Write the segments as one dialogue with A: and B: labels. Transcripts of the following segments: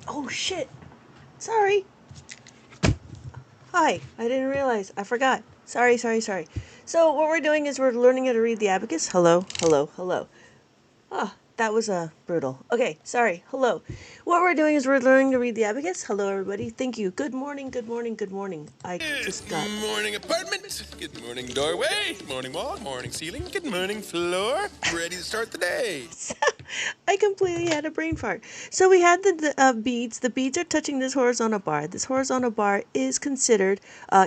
A: Oh shit. Sorry. Hi. I didn't realize. I forgot. Sorry. So what we're doing is we're learning how to read the abacus. Hello. Ah, that was brutal. Okay, sorry. Hello. What we're doing is we're learning to read the abacus. Hello, everybody. Thank you. Good morning. I just got.
B: Good morning, apartment. Good morning, doorway. Good morning, wall. Morning, ceiling. Good morning, floor. Ready to start the day.
A: I completely had a brain fart. So we had the beads. The beads are touching this horizontal bar. This horizontal bar is considered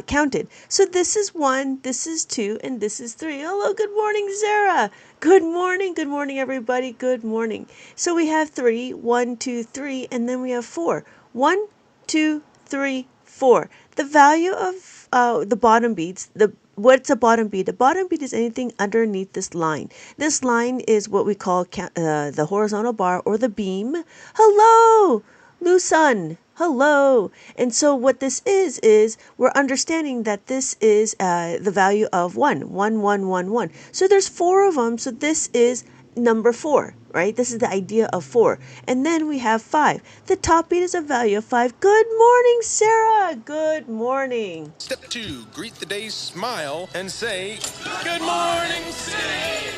A: counted. So this is 1, this is 2, and this is 3. Hello, good morning, Sarah. Good morning, everybody. Good morning. So we have 3, 1, 2, 3, and then we have 4. 1, 2, 3, 4. The value of the bottom beads, what's a bottom bead? A bottom bead is anything underneath this line. This line is what we call the horizontal bar or the beam. Hello, Lusun. Hello. And so what this is we're understanding that this is the value of 1. 1, 1, 1, 1. So there's 4 of them. So this is number 4, right? This is the idea of 4. And then we have 5. The top beat is a value of 5. Good morning, Sarah. Good morning.
B: Step 2, greet the day, smile, and say, Good morning, city.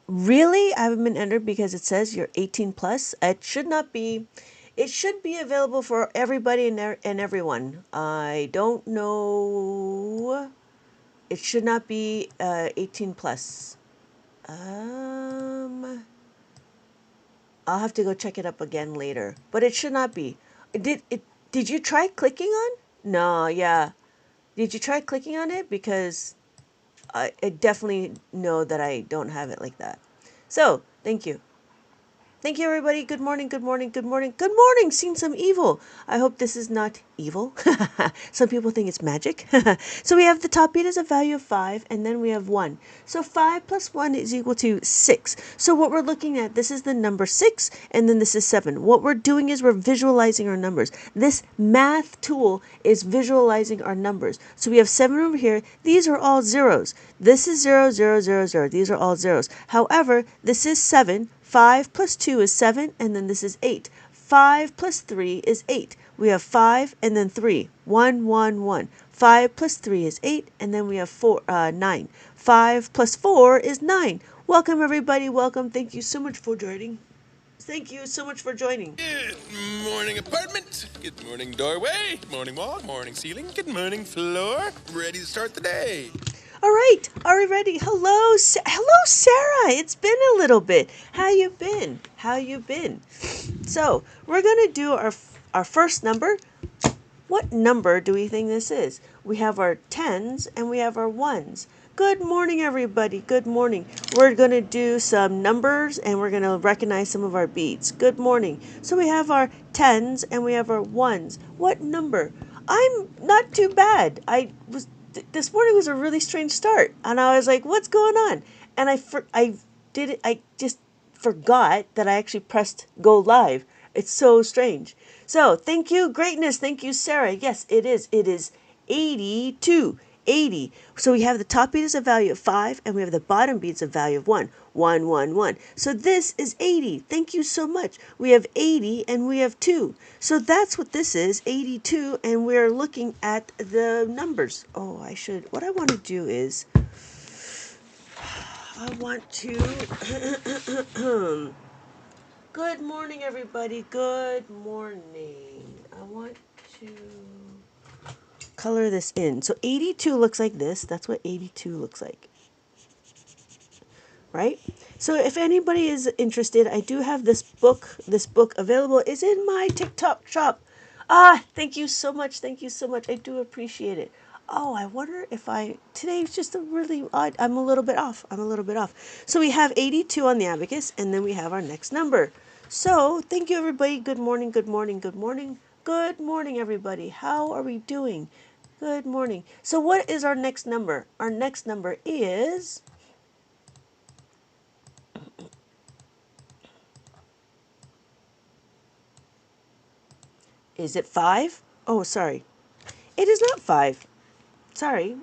A: Really? I haven't been entered because it says you're 18 plus. It should not be. It should be available for everybody and everyone. I don't know. It should not be 18 plus. I'll have to go check it up again later. But it should not be. Did you try clicking on? No, yeah. Did you try clicking on it? Because I definitely know that I don't have it like that. So, thank you. Thank you, everybody. Good morning. Seen some evil. I hope this is not evil. Some people think it's magic. So we have the top beat as a value of 5, and then we have 1. So 5 plus 1 is equal to 6. So what we're looking at, this is the number 6, and then this is 7. What we're doing is we're visualizing our numbers. This math tool is visualizing our numbers. So we have 7 over here. These are all zeros. This is 0. These are all zeros. However, this is 7. 5 plus 2 is 7, and then this is 8. 5 plus 3 is 8. We have 5 and then 3. 1, 1, 1. 5 plus 3 is 8, and then we have 9. 5 plus 4 is 9. Welcome, everybody. Welcome. Thank you so much for joining. Thank you so much for joining.
B: Good morning, apartment. Good morning, doorway. Good morning, wall. Morning, ceiling. Good morning, floor. Ready to start the day.
A: All right, are we ready? Hello, hello, Sarah. It's been a little bit. How you been? So we're gonna do our first number. What number do we think this is? We have our tens and we have our ones. Good morning, everybody. Good morning. We're going to do some numbers and we're going to recognize some of our beats. Good morning. So we have our tens and we have our ones. What number? I'm not too bad. This morning was a really strange start, and I was like, "What's going on?" And I did it. I just forgot that I actually pressed go live. It's so strange. So thank you, greatness. Thank you, Sarah. Yes, it is. It is 82. 80. So we have the top beat as a value of 5, and we have the bottom beat as a value of 1. 1, 1, 1. So this is 80. Thank you so much. We have 80 and we have 2. So that's what this is, 82, and we're looking at the numbers. Oh, what I want to do is, I want to, good morning, everybody. Good morning. I want to color this in. So 82 looks like this. That's what 82 looks like. Right? So if anybody is interested, I do have this book. This book available is in my TikTok shop. Ah, thank you so much. Thank you so much. I do appreciate it. Oh, I wonder if today's just a really odd, I'm a little bit off. So we have 82 on the abacus, and then we have our next number. So thank you, everybody. Good morning, good morning, good morning. Good morning, everybody. How are we doing? Good morning. So what is our next number? Our next number is it 5? Oh, sorry. It is not 5. Sorry.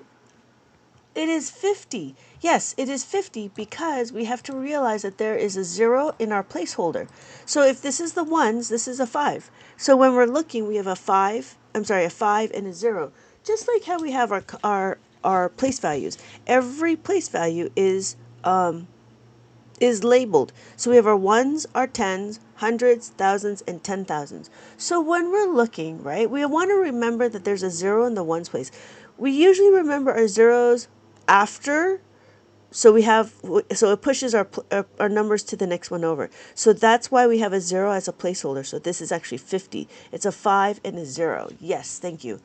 A: It is 50. Yes, it is 50 because we have to realize that there is a 0 in our placeholder. So if this is the ones, this is a 5. So when we're looking, we have a 5, a 5 and a 0. Just like how we have our place values. Every place value is labeled. So we have our ones, our tens, hundreds, thousands, and 10,000s. So when we're looking, right, we want to remember that there's a 0 in the ones place. We usually remember our zeros after, so it pushes our numbers to the next one over. So that's why we have a 0 as a placeholder. So this is actually 50. It's a 5 and a 0. Yes, thank you.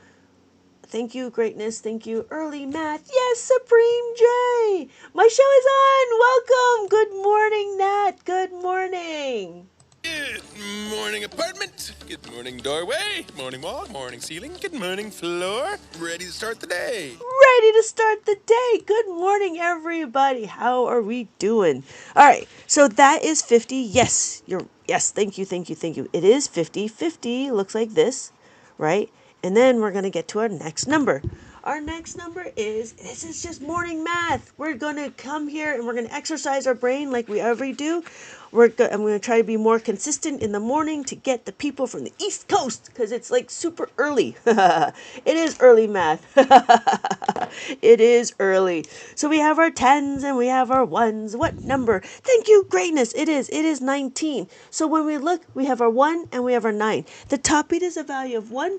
A: Thank you, greatness. Thank you, early Matt. Yes, Supreme J. My show is on. Welcome. Good morning, Nat. Good morning.
B: Good morning, apartment. Good morning, doorway. Morning wall. Morning ceiling. Good morning, floor. Ready to start the day.
A: Ready to start the day. Good morning, everybody. How are we doing? All right. So that is 50. Yes. Thank you. Thank you. Thank you. It is 50. 50 looks like this, right? And then we're going to get to our next number. Our next number this is just morning math. We're going to come here and we're going to exercise our brain like we ever do. I'm going to try to be more consistent in the morning to get the people from the East Coast because it's like super early. It is early math. It is early. So we have our tens and we have our ones. What number? Thank you, greatness. It is 19. So when we look, we have our 1 and we have our 9. The top beat is a value of 1.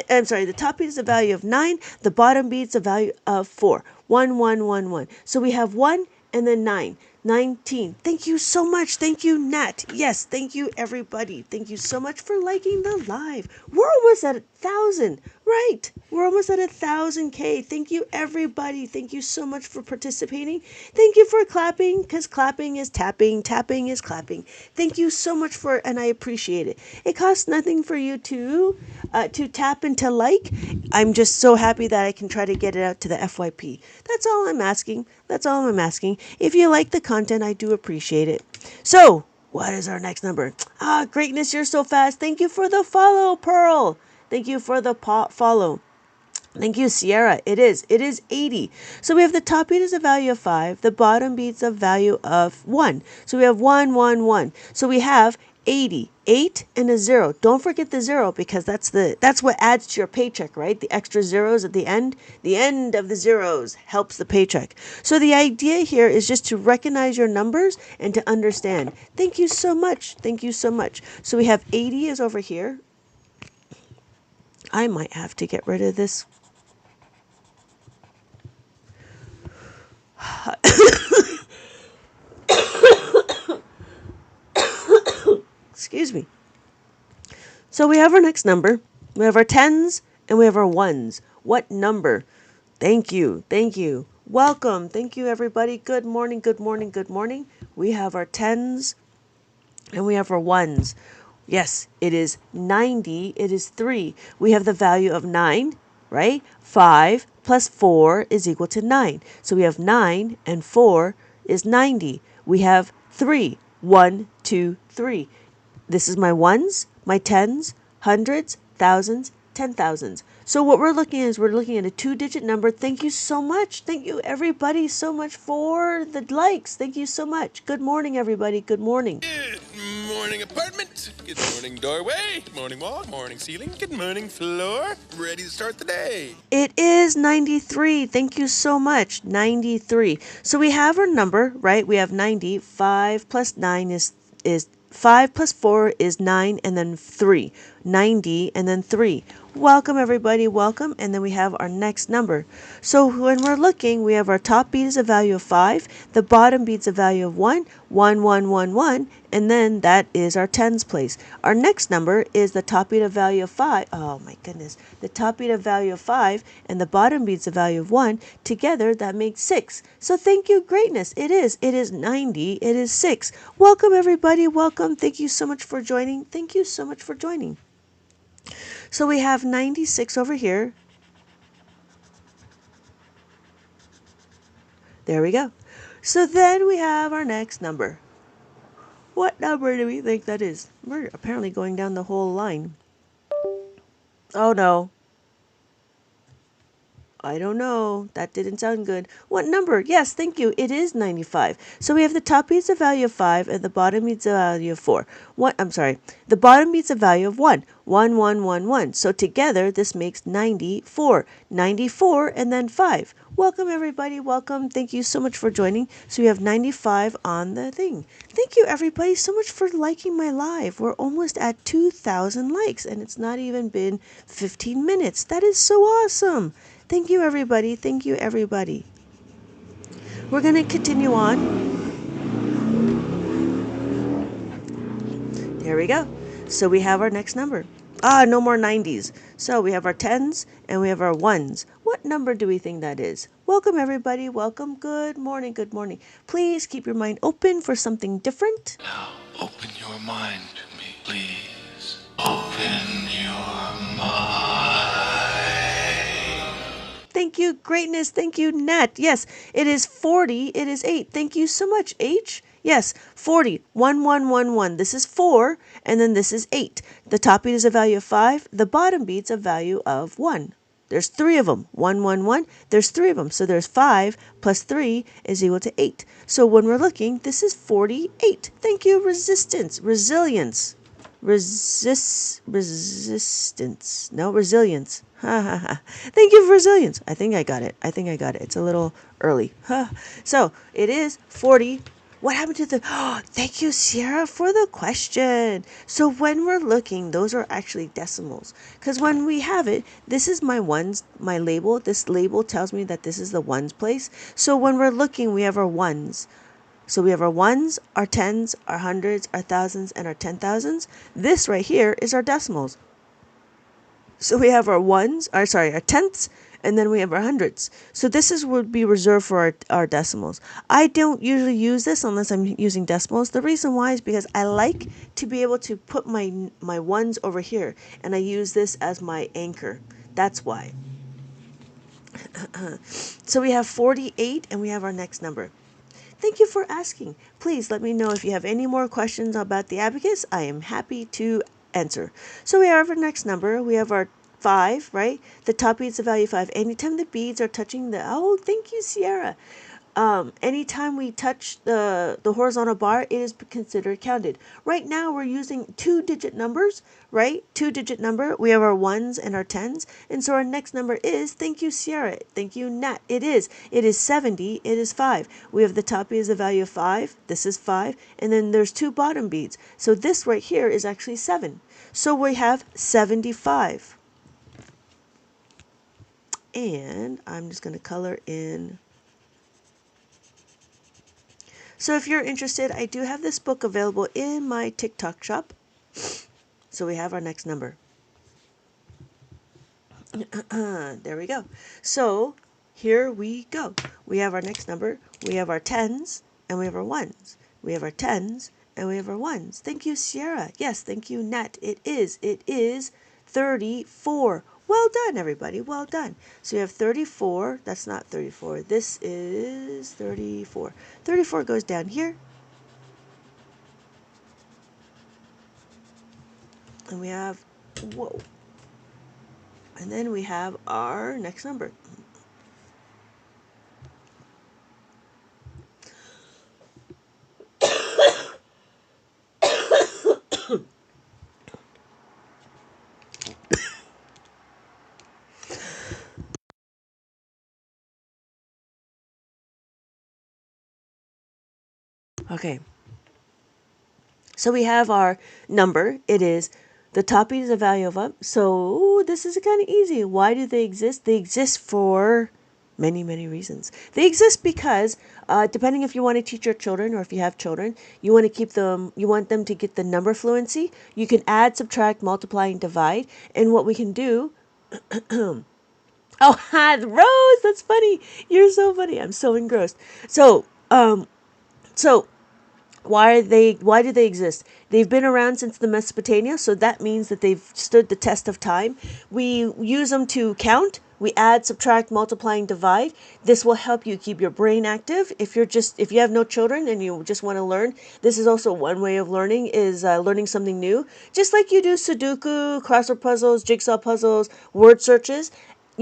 A: The top beat is a value of 9. The bottom beat is a value of 4. 1, 1, 1, 1. So we have 1 and then 9. 19. Thank you so much. Thank you, Nat. Yes, thank you, everybody. Thank you so much for liking the live. We're almost at 1,000. Right. We're almost at 1,000K. Thank you, everybody. Thank you so much for participating. Thank you for clapping, because clapping is tapping. Tapping is clapping. Thank you so much and I appreciate it. It costs nothing for you to tap and to like. I'm just so happy that I can try to get it out to the FYP. That's all I'm asking. That's all I'm asking. If you like the content, I do appreciate it. So, what is our next number? Greatness, you're so fast. Thank you for the follow, Pearl. Thank you for the follow. Thank you, Sierra. It is 80. So we have the top beat is a value of 5. The bottom beat's a value of 1. So we have 1, 1, 1. So we have 80. 8 and a 0. Don't forget the 0 because that's what adds to your paycheck, right? The extra zeros at the end. The end of the zeros helps the paycheck. So the idea here is just to recognize your numbers and to understand. Thank you so much. Thank you so much. So we have 80 is over here. I might have to get rid of this. Excuse me. So we have our next number. We have our tens and we have our ones. What number? Thank you. Thank you. Welcome. Thank you, everybody. Good morning. Good morning. Good morning. We have our tens and we have our ones. Yes, it is 90. It is 3. We have the value of 9, right? 5 plus 4 is equal to 9. So we have 9 and 4 is 90. We have 3. 1, 2, 3. This is my ones, my tens, hundreds, thousands, 10,000s. So what we're looking at is we're looking at a 2-digit number. Thank you so much. Thank you, everybody, so much for the likes. Thank you so much. Good morning, everybody. Good morning.
B: Good morning, apartment. Good morning, doorway. Morning wall. Morning ceiling. Good morning, floor. Ready to start the day.
A: It is 93. Thank you so much. 93. So we have our number, right? We have 90. 5 plus 9 is 5 plus 4 is 9 and then 3. 90 and then 3. Welcome, everybody. Welcome. And then we have our next number. So when we're looking, we have our top beat is a value of 5. The bottom beat's a value of 1. 1, 1, 1, 1. And then that is our tens place. Our next number is the top beat of value of 5. Oh, my goodness. The top beat of value of 5 and the bottom beat's a value of 1. Together, that makes 6. So thank you, greatness. It is 90. It is 6. Welcome, everybody. Welcome. Thank you so much for joining. Thank you so much for joining. So we have 96 over here. There we go. So then we have our next number. What number do we think that is? We're apparently going down the whole line. Oh no. I don't know. That didn't sound good. What number? Yes, thank you. It is 95. So we have the top beats a value of 5 and the bottom beats a value of 4. What? I'm sorry. The bottom beats a value of 1. 1, 1, 1, 1. So together this makes 94. 94 and then 5. Welcome everybody. Welcome. Thank you so much for joining. So we have 95 on the thing. Thank you everybody so much for liking my live. We're almost at 2,000 likes and it's not even been 15 minutes. That is so awesome. Thank you, everybody. Thank you, everybody. We're going to continue on. There we go. So we have our next number. No more 90s. So we have our 10s and we have our 1s. What number do we think that is? Welcome, everybody. Welcome. Good morning. Good morning. Please keep your mind open for something different.
B: Now, open your mind to me, please. Open your mind.
A: Thank you, greatness. Thank you, Nat. Yes, it is 40. It is 8. Thank you so much, H. Yes, 40. 1, 1, 1, 1. This is 4, and then this is 8. The top beat is a value of 5. The bottom beat's a value of 1. There's 3 of them. 1, 1, 1. There's 3 of them. So there's 5 plus 3 is equal to 8. So when we're looking, this is 48. Thank you, resistance, resilience. Resistance. No, resilience. Ha ha ha. Thank you for resilience. I think I got it. It's a little early. So it is 40. What happened to the... Oh, thank you, Sierra, for the question. So when we're looking, those are actually decimals. Because when we have it, this is my ones, my label. This label tells me that this is the ones place. So when we're looking, we have our ones. So we have our ones, our tens, our hundreds, our thousands, and our 10,000s. This right here is our decimals. So we have our ones, our tenths, and then we have our hundreds. So this would be reserved for our decimals. I don't usually use this unless I'm using decimals. The reason why is because I like to be able to put my ones over here, and I use this as my anchor. That's why. So we have 48, and we have our next number. Thank you for asking. Please let me know if you have any more questions about the abacus. I am happy to answer. So we have our next number. We have our 5, right? The top bead's a value 5. Anytime the beads are touching the... Oh, thank you, Sierra. Anytime we touch the horizontal bar, it is considered counted. Right now, we're using 2-digit numbers, right? 2-digit number. We have our ones and our tens. And so our next number is, thank you, Sierra. Thank you, Nat. It is 70. It is 5. We have the top bead is a value of 5. This is 5. And then there's 2 bottom beads. So this right here is actually 7. So we have 75. And I'm just going to color in... So if you're interested, I do have this book available in my TikTok shop. So we have our next number. There we go. So here we go. We have our next number. We have our tens and we have our ones. We have our tens and we have our ones. Thank you, Sierra. Yes, thank you, Nat. It is 34. Well done, everybody. Well done. So you have 34. That's not 34. This is 34. 34 goes down here. And we have, whoa. And then we have our next number. Okay. So we have our number. It is the top beat is a value of up. So this is kind of easy. Why do they exist? They exist for many, many reasons. They exist because depending if you want to teach your children or if you have children, you want to keep them, you want them to get the number fluency. You can add, subtract, multiply, and divide. And what we can do... Oh, Rose, that's funny. You're so funny. I'm so engrossed. So, so why do they exist? They've been around since the Mesopotamia, so that means that they've stood the test of time. We use them to count. We add, subtract, multiply, and divide. This will help you keep your brain active. If you have no children and you just want to learn, this is also one way of learning, is learning something new. Just like you do Sudoku, crossword puzzles, jigsaw puzzles, word searches.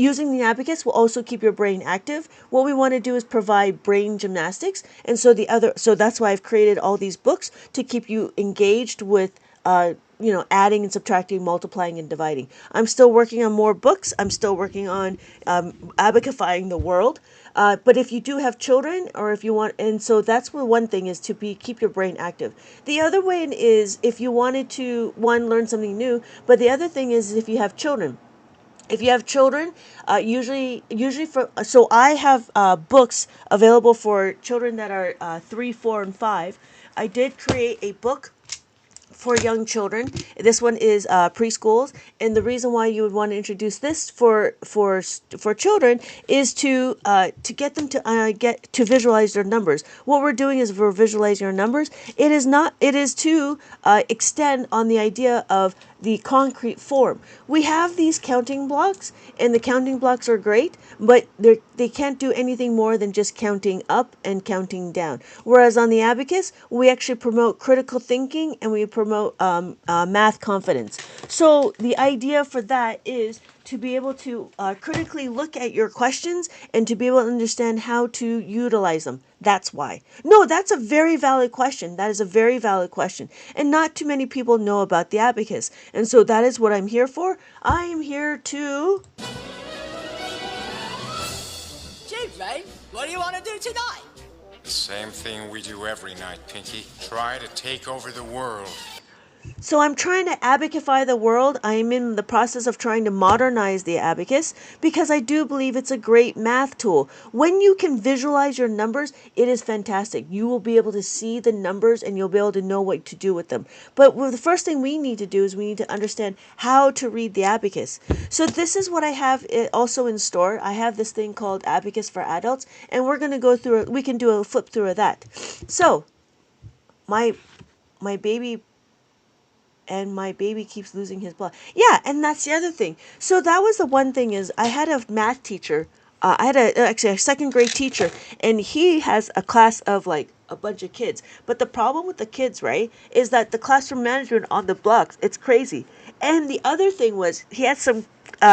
A: using the abacus will also keep your brain active. What we want to do is provide brain gymnastics, and so that's why I've created all these books to keep you engaged with adding and subtracting, multiplying and dividing. I'm still working on more books. I'm still working on abacifying the world. But if you do have children, or if you want, and so that's what one thing is, to keep your brain active. The other way is if you wanted to learn something new. But the other thing is if you have children. If you have children, usually for so I have books available for children that are 3, 4, and 5. I did create a book for young children. This one is preschools, and the reason why you would want to introduce this for children is to get them to get to visualize their numbers. What we're doing is we're visualizing our numbers. It is not. It is to extend on the idea of the concrete form. We have these counting blocks, and the counting blocks are great, but they can't do anything more than just counting up and counting down. Whereas on the abacus, we actually promote critical thinking, and we promote math confidence. So the idea for that is to be able to critically look at your questions and to be able to understand how to utilize them. That's why. No, that's a very valid question. That is a very valid question. And not too many people know about the abacus. And so that is what I'm here for. I am here to...
C: Gee, Ray, what do you want to do tonight?
D: The same thing we do every night, Pinky. Try to take over the world.
A: So I'm trying to abacify the world. I'm in the process of trying to modernize the abacus because I do believe it's a great math tool. When you can visualize your numbers, it is fantastic. You will be able to see the numbers and you'll be able to know what to do with them. But the first thing we need to do is we need to understand how to read the abacus. So this is what I have also in store. I have this thing called Abacus for Adults, and we're going to go through it. We can do a flip through of that. So my baby keeps losing his blood. Yeah, and that's the other thing. So that was the one thing is I had a math teacher. I had actually a second grade teacher, and he has a class of like a bunch of kids. But the problem with the kids, right, is that the classroom management on the blocks, it's crazy. And the other thing was he had some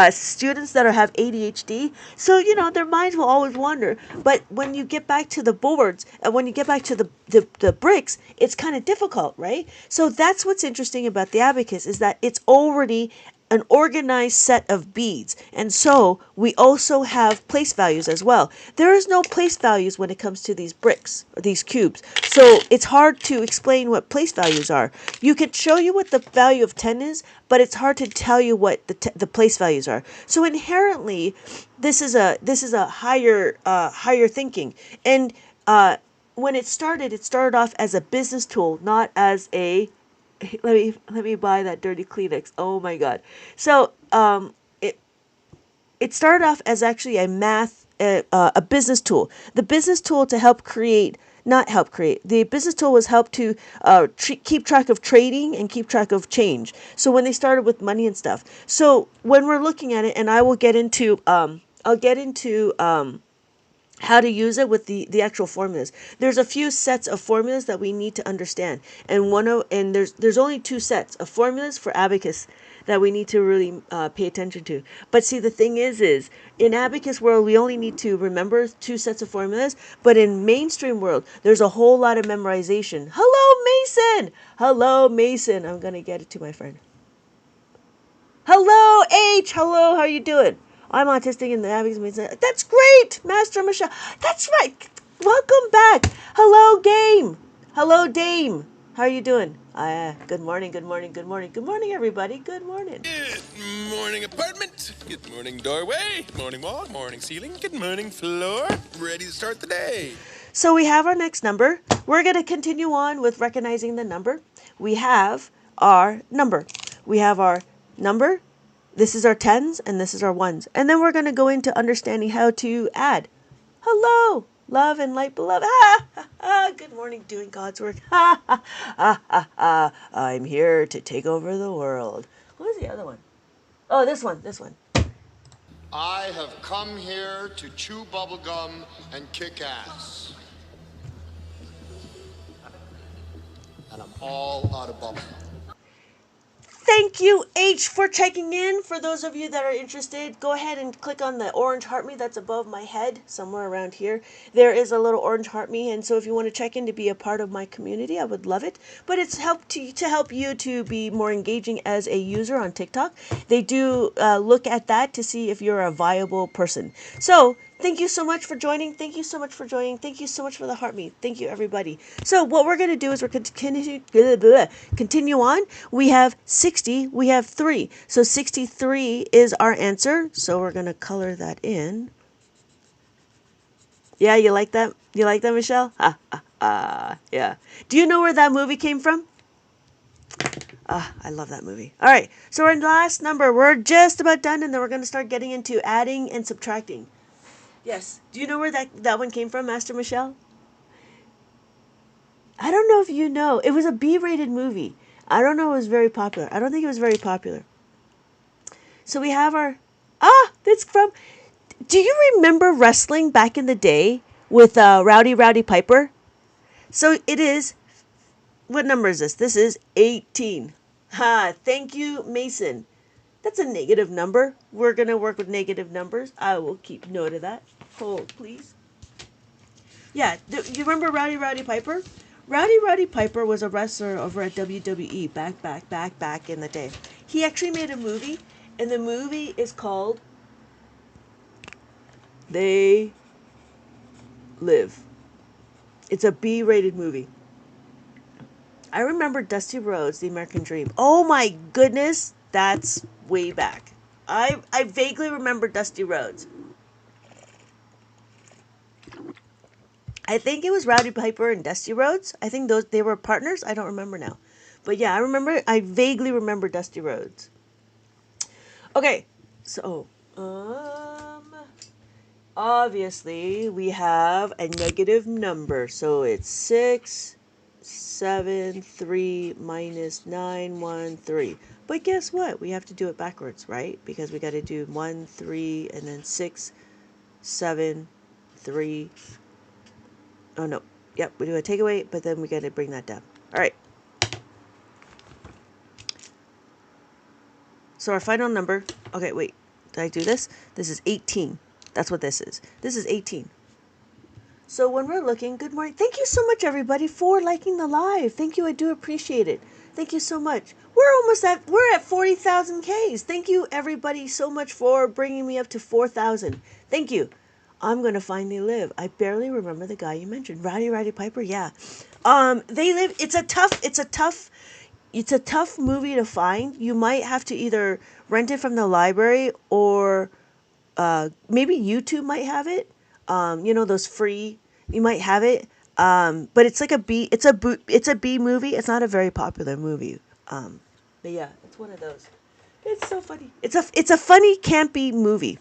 A: students that have ADHD, so their minds will always wander. But when you get back to the boards, and when you get back to the bricks, it's kind of difficult, right? So that's what's interesting about the abacus is that it's already an organized set of beads. And so we also have place values as well. There is no place values when it comes to these bricks, or these cubes. So it's hard to explain what place values are. You could show you what the value of 10 is, but it's hard to tell you what the place values are. So inherently, this is a higher thinking. And when it started off as a business tool, not as a let me buy that dirty Kleenex. Oh my God. So it started off as actually a business tool. The business tool to help create, not help create. The business tool was help to keep track of trading and keep track of change. So when they started with money and stuff. So when we're looking at it, and I will get into how to use it with the actual formulas. There's a few sets of formulas that we need to understand, and there's only 2 sets of formulas for abacus that we need to really pay attention to. But see, the thing is in abacus world we only need to remember 2 sets of formulas, but in mainstream world there's a whole lot of memorization. Hello, Mason. Hello, Mason. I'm gonna get it to my friend. Hello, H. Hello, how are you doing? I'm autistic in the abacus. That's great, Master Michelle. That's right. Welcome back. Hello, Game. Hello, Dame. How are you doing? Good morning, good morning, good morning. Good morning, everybody. Good morning.
B: Good morning, apartment. Good morning, doorway. Morning wall. Morning ceiling. Good morning, floor. Ready to start the day.
A: So we have our next number. We're going to continue on with recognizing the number. We have our number. We have our number. This is our tens and this is our ones. And then we're going to go into understanding how to add. Hello, love and light beloved. Good morning, doing God's work. I'm here to take over the world. What was the other one? Oh, this one.
E: I have come here to chew bubblegum and kick ass. And I'm all out of bubblegum.
A: Thank you, H, for checking in. For those of you that are interested, go ahead and click on the orange heart me that's above my head, somewhere around here. There is a little orange heart me, and so if you want to check in to be a part of my community, I would love it. But it's to help you to be more engaging as a user on TikTok. They do look at that to see if you're a viable person. So thank you so much for joining. Thank you so much for joining. Thank you so much for the heart me. Thank you, everybody. So what we're going to do is we're going to continue on. We have 60. We have 3. So 63 is our answer. So we're going to color that in. Yeah, you like that? You like that, Michelle? Yeah. Do you know where that movie came from? I love that movie. All right. So our last number. We're just about done, and then we're going to start getting into adding and subtracting. Yes. Do you know where that one came from, Master Michelle? I don't know if you know. It was a B-rated movie. I don't know if it was very popular. I don't think it was very popular. So we have our... that's from... Do you remember wrestling back in the day with Rowdy Piper? So it is... What number is this? This is 18. Thank you, Mason. That's a negative number. We're going to work with negative numbers. I will keep note of that. Hold, please. Yeah, you remember Rowdy Piper? Rowdy Piper was a wrestler over at WWE back in the day. He actually made a movie, and the movie is called They Live. It's a B-rated movie. I remember Dusty Rhodes, The American Dream. Oh my goodness, that's way back. I vaguely remember Dusty Rhodes. I think it was Rowdy Piper and Dusty Rhodes. I think they were partners. I don't remember now. But yeah, I vaguely remember Dusty Rhodes. Okay, so, obviously we have a negative number. So it's 6, 7, 3 minus 9, 1, 3. But guess what? We have to do it backwards, right? Because we got to do 1, 3, and then 6, 7, 3. Oh, no. Yep, we do a takeaway, but then we got to bring that down. All right. So our final number... Okay, wait. Did I do this? This is 18. That's what this is. This is 18. So when we're looking... Good morning. Thank you so much, everybody, for liking the live. Thank you. I do appreciate it. Thank you so much. We're at 40,000 Ks. Thank you, everybody, so much for bringing me up to 4,000. Thank you. I'm gonna finally live. I barely remember the guy you mentioned, Rowdy Piper. Yeah, They Live. It's a tough movie to find. You might have to either rent it from the library or maybe YouTube might have it. Those free. You might have it. But it's like a B. It's a B movie. It's not a very popular movie. But yeah, it's one of those. It's so funny. It's a funny campy movie.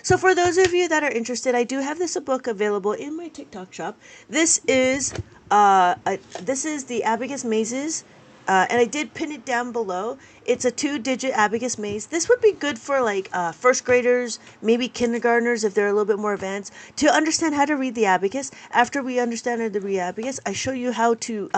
A: So for those of you that are interested, I do have this book available in my TikTok shop. This is the Abacus mazes, and I did pin it down below. It's a 2-digit Abacus maze. This would be good for like first graders, maybe kindergartners if they're a little bit more advanced, to understand how to read the Abacus. After we understand how to read Abacus, I show you how to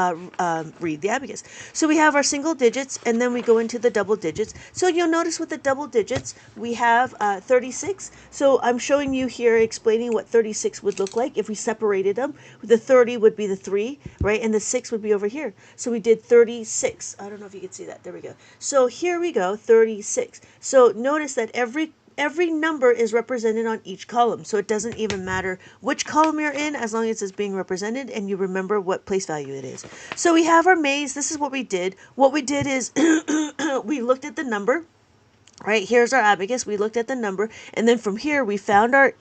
A: read the Abacus. So we have our single digits, and then we go into the double digits. So you'll notice with the double digits, we have 36. So I'm showing you here, explaining what 36 would look like if we separated them. The 30 would be the 3, right? And the 6 would be over here. So we did 36. I don't know if you can see that. There we go. So here we go, 36. So notice that every number is represented on each column. So it doesn't even matter which column you're in as long as it's being represented and you remember what place value it is. So we have our maze. This is what we did. What we did is we looked at the number. Right, here's our abacus. We looked at the number, and then from here we found our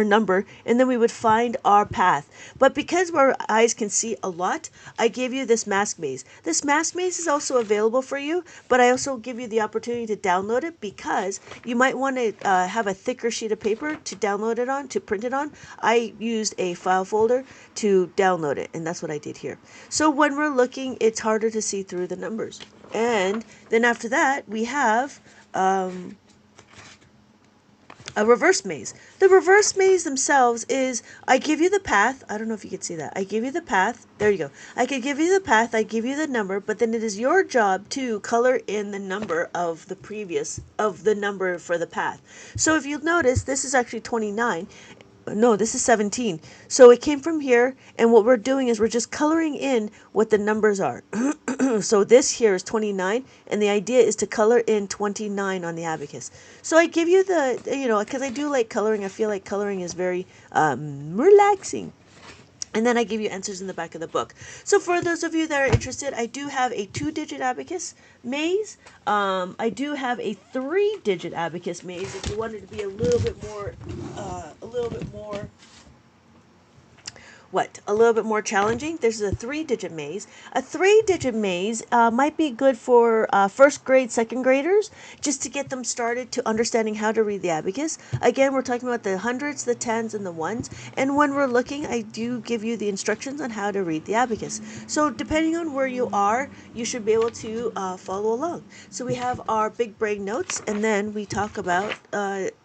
A: number, and then we would find our path. But because our eyes can see a lot, I gave you this mask maze. This mask maze is also available for you, but I also give you the opportunity to download it because you might want to have a thicker sheet of paper to download it on, to print it on. I used a file folder to download it, and that's what I did here. So when we're looking, it's harder to see through the numbers. And then after that, we have a reverse maze. The reverse maze themselves is I give you the path. I don't know if you can see that. I give you the path. There you go. I could give you the path. I give you the number, but then it is your job to color in the number of the number for the path. So if you'll notice, this is actually 29. No, this is 17. So it came from here, and what we're doing is we're just coloring in what the numbers are. So this here is 29, and the idea is to color in 29 on the abacus. So I give you the, because I do like coloring. I feel like coloring is very relaxing. And then I give you answers in the back of the book. So for those of you that are interested, I do have a 2-digit abacus maze. I do have a 3-digit abacus maze if you wanted to be a little bit more, a little bit more challenging. This is a 3-digit maze. A 3-digit maze might be good for first grade, second graders, just to get them started to understanding how to read the abacus. Again, we're talking about the hundreds, the tens, and the ones. And when we're looking, I do give you the instructions on how to read the abacus. So depending on where you are, you should be able to follow along. So we have our big brain notes, and then we talk about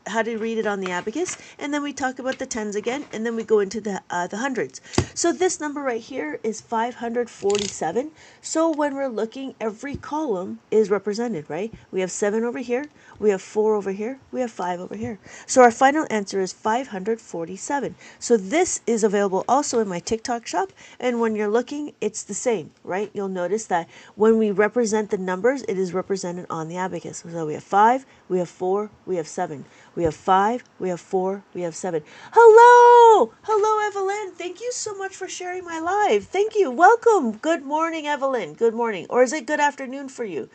A: how to read it on the abacus, and then we talk about the tens again, and then we go into the hundreds. So this number right here is 547. So when we're looking, every column is represented, right? We have 7 over here, we have 4 over here, we have 5 over here. So our final answer is 547. So this is available also in my TikTok shop, and when you're looking, it's the same, right? You'll notice that when we represent the numbers, it is represented on the abacus. So we have 5, we have 4, we have 7. We have 5, we have 4, we have 7. Hello! Hello, Evelyn. Thank you so much for sharing my live. Thank you. Welcome. Good morning, Evelyn. Good morning. Or is it good afternoon for you?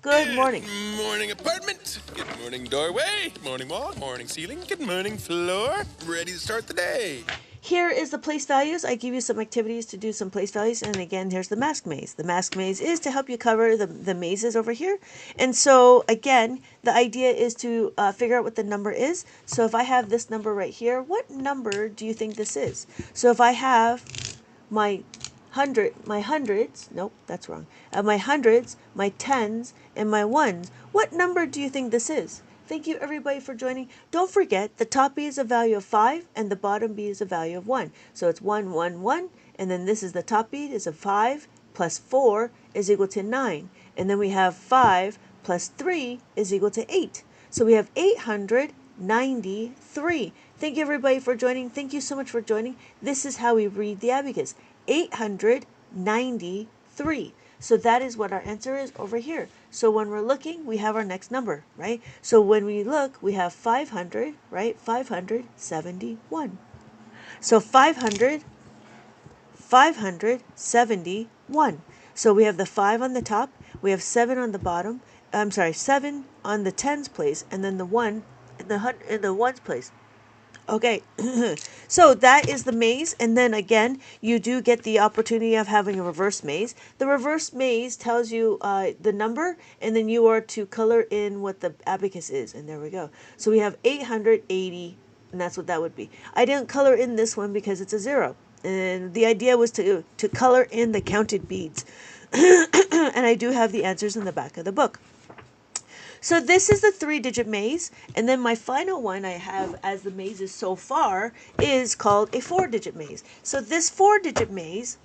A: Good morning.
B: Good morning, apartment. Good morning, doorway. Morning wall. Morning ceiling. Good morning, floor. Ready to start the day.
A: Here is the place values. I give you some activities to do some place values. And again, here's the mask maze. The mask maze is to help you cover the mazes over here. And so again, the idea is to figure out what the number is. So if I have this number right here, what number do you think this is? So if I have my hundreds, nope, that's wrong. My hundreds, my tens, and my ones, what number do you think this is? Thank you everybody for joining. Don't forget, the top B is a value of 5 and the bottom B is a value of 1. So it's 1, 1, 1, and then this is the top B is a 5 plus 4 is equal to 9. And then we have 5 plus 3 is equal to 8. So we have 893. Thank you everybody for joining. Thank you so much for joining. This is how we read the abacus. 893. So that is what our answer is over here. So when we're looking, we have our next number, right? So when we look, we have 500, right? 571. So 571. So we have the 5 on the top, we have 7 on the bottom. I'm sorry, 7 on the tens place, and then the 1 in the ones place. Okay, so that is the maze, and then again, you do get the opportunity of having a reverse maze. The reverse maze tells you the number, and then you are to color in what the abacus is, and there we go. So we have 880, and that's what that would be. I didn't color in this one because it's a 0, and the idea was to color in the counted beads, and I do have the answers in the back of the book. So this is the 3-digit maze, and then my final one I have as the mazes so far is called a 4-digit maze. So this 4-digit maze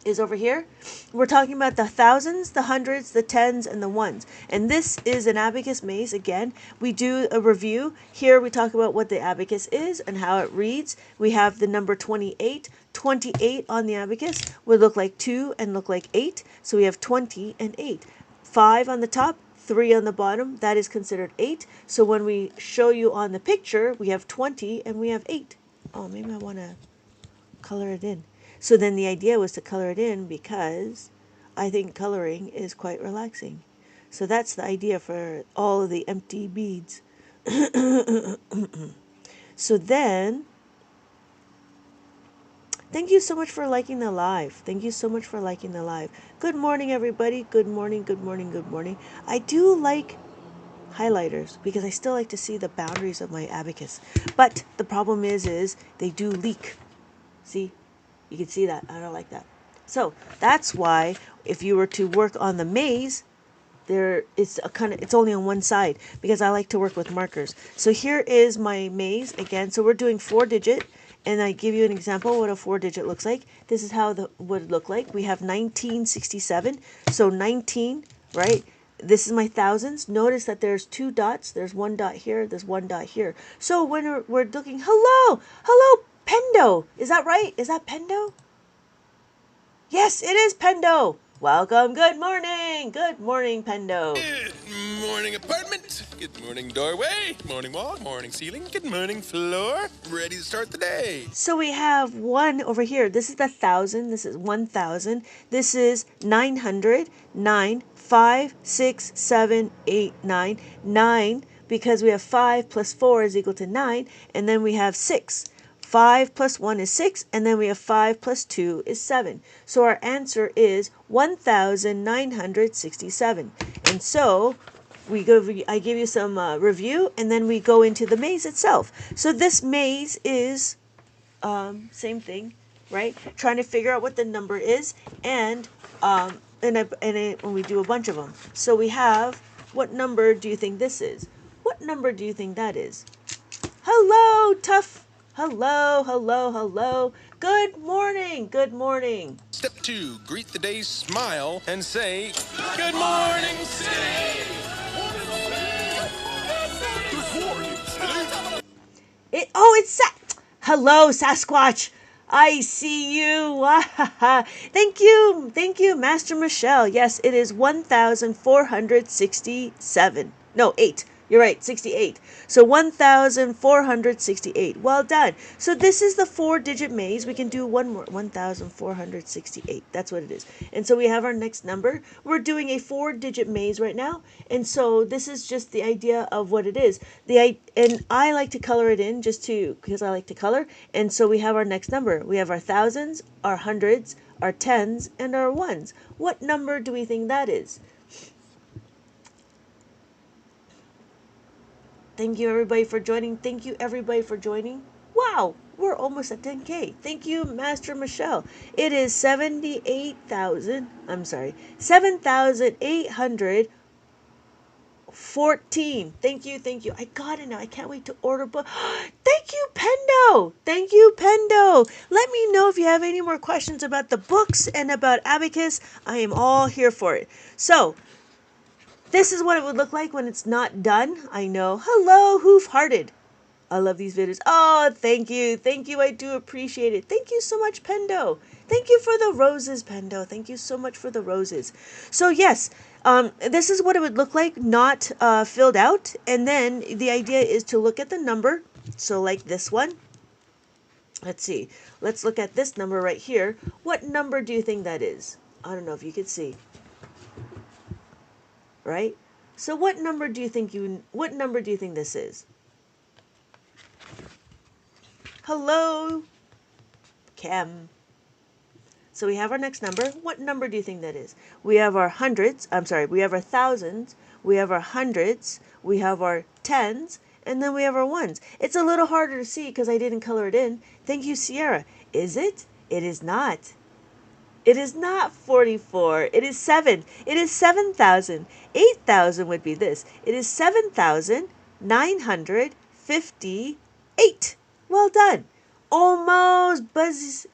A: is over here. We're talking about the thousands, the hundreds, the tens, and the ones. And this is an abacus maze. Again, we do a review. Here we talk about what the abacus is and how it reads. We have the number 28. 28 on the abacus would look like 2 and look like 8. So we have 20 and 8. 5 on the top. 3 on the bottom, that is considered 8. So when we show you on the picture, we have 20 and we have 8. Oh, maybe I want to color it in. So then the idea was to color it in because I think coloring is quite relaxing. So that's the idea for all of the empty beads. So then, thank you so much for liking the live. Thank you so much for liking the live. Good morning, everybody. Good morning, good morning, good morning. I do like highlighters because I still like to see the boundaries of my abacus. But the problem is they do leak. See? You can see that. I don't like that. So that's why if you were to work on the maze, it's only on one side because I like to work with markers. So here is my maze again. So we're doing 4-digit, and I give you an example what a 4-digit looks like. This is how the would look like. We have 1967. So 19, right? This is my thousands. Notice that there's 2 dots. There's 1 dot here. There's 1 dot here. So when we're looking, hello, Pendo. Is that right? Is that Pendo? Yes, it is Pendo. Welcome. Good morning. Good morning, Pendo.
B: Good morning, apartment. Good morning, doorway. Morning wall. Morning ceiling. Good morning, floor. Ready to start the day.
A: So we have 1 over here. This is the 1,000. This is 1,000. This is 900. 9, 5, 6, 7, 8, 9. 9, because we have 5 plus 4 is equal to 9. And then we have 6. 5 plus 1 is 6, and then we have 5 plus 2 is 7. So our answer is 1,967. And so I give you some review, and then we go into the maze itself. So this maze is same thing, right? Trying to figure out what the number is, and when we do a bunch of them. So we have, what number do you think this is? What number do you think that is? Hello, Tough. Hello, hello, hello. Good morning, good morning.
B: Step 2, greet the day, smile, and say, Good morning, city.
A: It's hello, Sasquatch. I see you. Thank you, Master Michelle. Yes, it is 1,467. No, 8. You're right, 68. So 1,468. Well done. So this is the 4-digit maze. We can do one more. 1,468. That's what it is. And so we have our next number. We're doing a 4-digit maze right now. And so this is just the idea of what it is. And I like to color it in because I like to color. And so we have our next number. We have our thousands, our hundreds, our tens, and our ones. What number do we think that is? Thank you, everybody, for joining. Thank you, everybody, for joining. Wow, we're almost at 10K. Thank you, Master Michelle. It is 7,814. Thank you. I got it now. I can't wait to order book. Thank you, Pendo. Thank you, Pendo. Let me know if you have any more questions about the books and about Abacus. I am all here for it. So, this is what it would look like when it's not done. I know. Hello, Hoof-Hearted. I love these videos. Oh, thank you. Thank you. I do appreciate it. Thank you so much, Pendo. Thank you for the roses, Pendo. Thank you so much for the roses. So, yes, this is what it would look like not filled out. And then the idea is to look at the number. So, like this one. Let's see. Let's look at this number right here. What number do you think that is? I don't know if you can see. Right? So what number do you think this is? Hello, Cam. So we have our next number. What number do you think that is? We have our hundreds, we have our thousands, we have our hundreds, we have our tens, and then we have our ones. It's a little harder to see because I didn't color it in. Thank you, Sierra. Is it? It is not. It is not 44. It is 7. It is 7,000. 8,000 would be this. It is 7,958. Well done. Almost busy.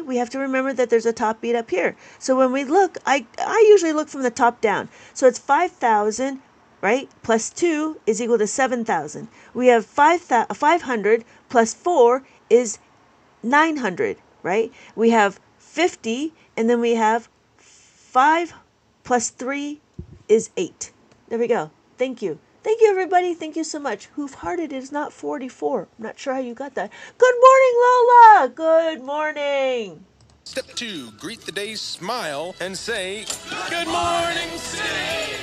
A: We have to remember that there's a top beat up here. So when we look, I usually look from the top down. So it's 5,000, right? Plus 2 is equal to 7,000. We have 500 plus 4 is 900. Right? We have 50, and then we have 5 plus 3 is 8. There we go. Thank you. Thank you, everybody. Thank you so much. Hoof-Hearted is not 44. I'm not sure how you got that. Good morning, Lola. Good morning.
B: Step 2, greet the day, smile, and say, Good morning, city.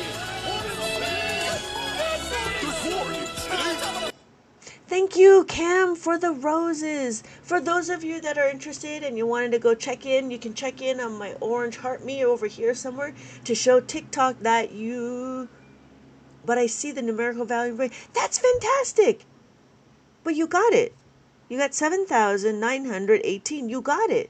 A: Thank you, Cam, for the roses. For those of you that are interested and you wanted to go check in, you can check in on my orange heart me over here somewhere to show TikTok that but I see the numerical value. That's fantastic. But you got it. You got 7,918. You got it.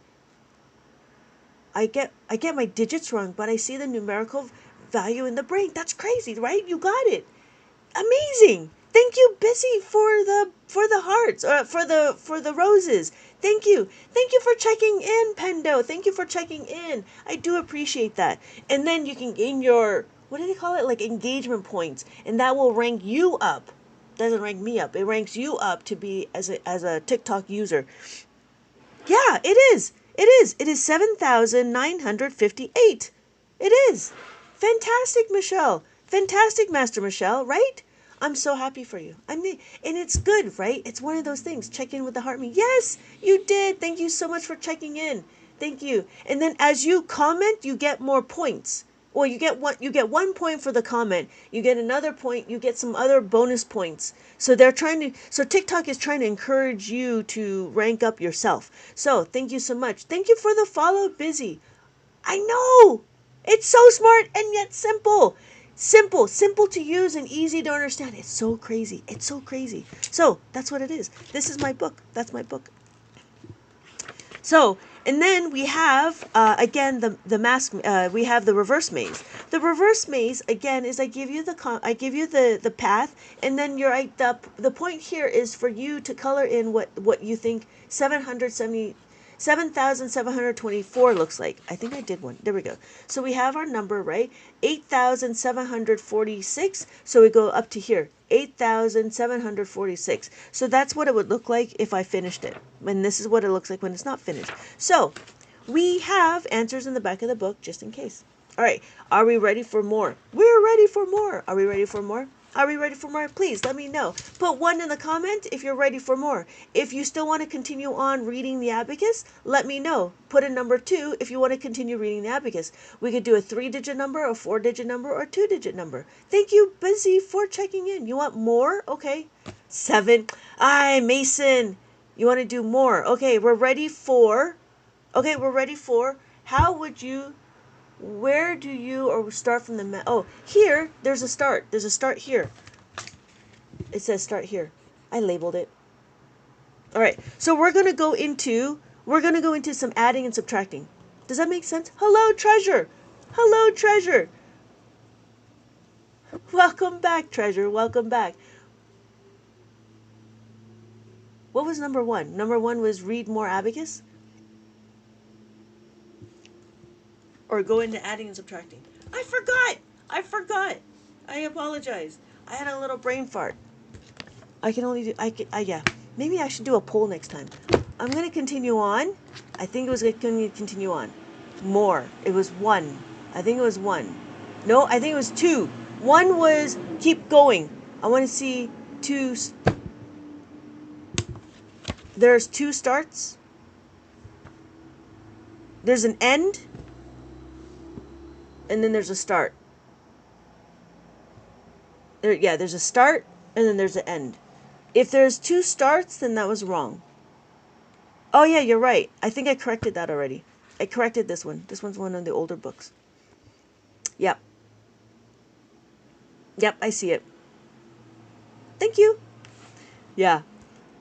A: I get my digits wrong, but I see the numerical value in the brain. That's crazy, right? You got it. Amazing. Thank you, Busy, for the hearts, for the roses. Thank you. Thank you for checking in, Pendo. Thank you for checking in. I do appreciate that. And then you can gain your, what do they call it? Like engagement points, and that will rank you up. Doesn't rank me up. It ranks you up to be as a TikTok user. Yeah, it is. It is. It is 7,958. It is. Fantastic, Michelle. Fantastic, Master Michelle, right? I'm so happy for you. And it's good, right? It's one of those things. Check in with the heart me. Yes, you did. Thank you so much for checking in. Thank you. And then as you comment, you get more points. Well, you get 1 point for the comment. You get another point. You get some other bonus points. So TikTok is trying to encourage you to rank up yourself. So thank you so much. Thank you for the follow, Busy. I know it's so smart and yet simple. Simple to use and easy to understand. It's so crazy. It's so crazy. So that's what it is. This is my book. That's my book. So, and then we have again the mask. We have the reverse maze. The reverse maze again is I give you the path, and then the point here is for you to color in what you think 7,724 looks like. I think I did one. There we go. So we have our number, right? 8,746. So we go up to here. 8,746. So that's what it would look like if I finished it. And this is what it looks like when it's not finished. So we have answers in the back of the book just in case. All right. Are we ready for more? We're ready for more. Are we ready for more? Are we ready for more? Please let me know. Put 1 in the comment if you're ready for more. If you still want to continue on reading the Abacus, let me know. Put a number 2 if you want to continue reading the Abacus. We could do a 3-digit number, a 4-digit number, or a 2-digit number. Thank you, Busy, for checking in. You want more? Okay. 7. Aye, Mason. You want to do more? Okay, we're ready for... How would you... Where do you or start from the here there's a start. There's a start here. It says start here. I labeled it. All right. So we're going to go into some adding and subtracting. Does that make sense? Hello, Treasure. Hello, Treasure. Welcome back, Treasure. Welcome back. What was number 1? Number 1 was read more Abacus? Or go into adding and subtracting. I forgot. I apologize. I had a little brain fart. Yeah. Maybe I should do a poll next time. I'm going to continue on. I think it was going to continue on. More. It was 1. I think it was 1. No, I think it was 2. 1 was keep going. I want to see 2. There's 2 starts. There's an end. And then there's a start. There's a start, and then there's an end. If there's 2 starts, then that was wrong. Oh, yeah, you're right. I think I corrected that already. I corrected this one. This one's one of the older books. Yep. Yep, I see it. Thank you. Yeah.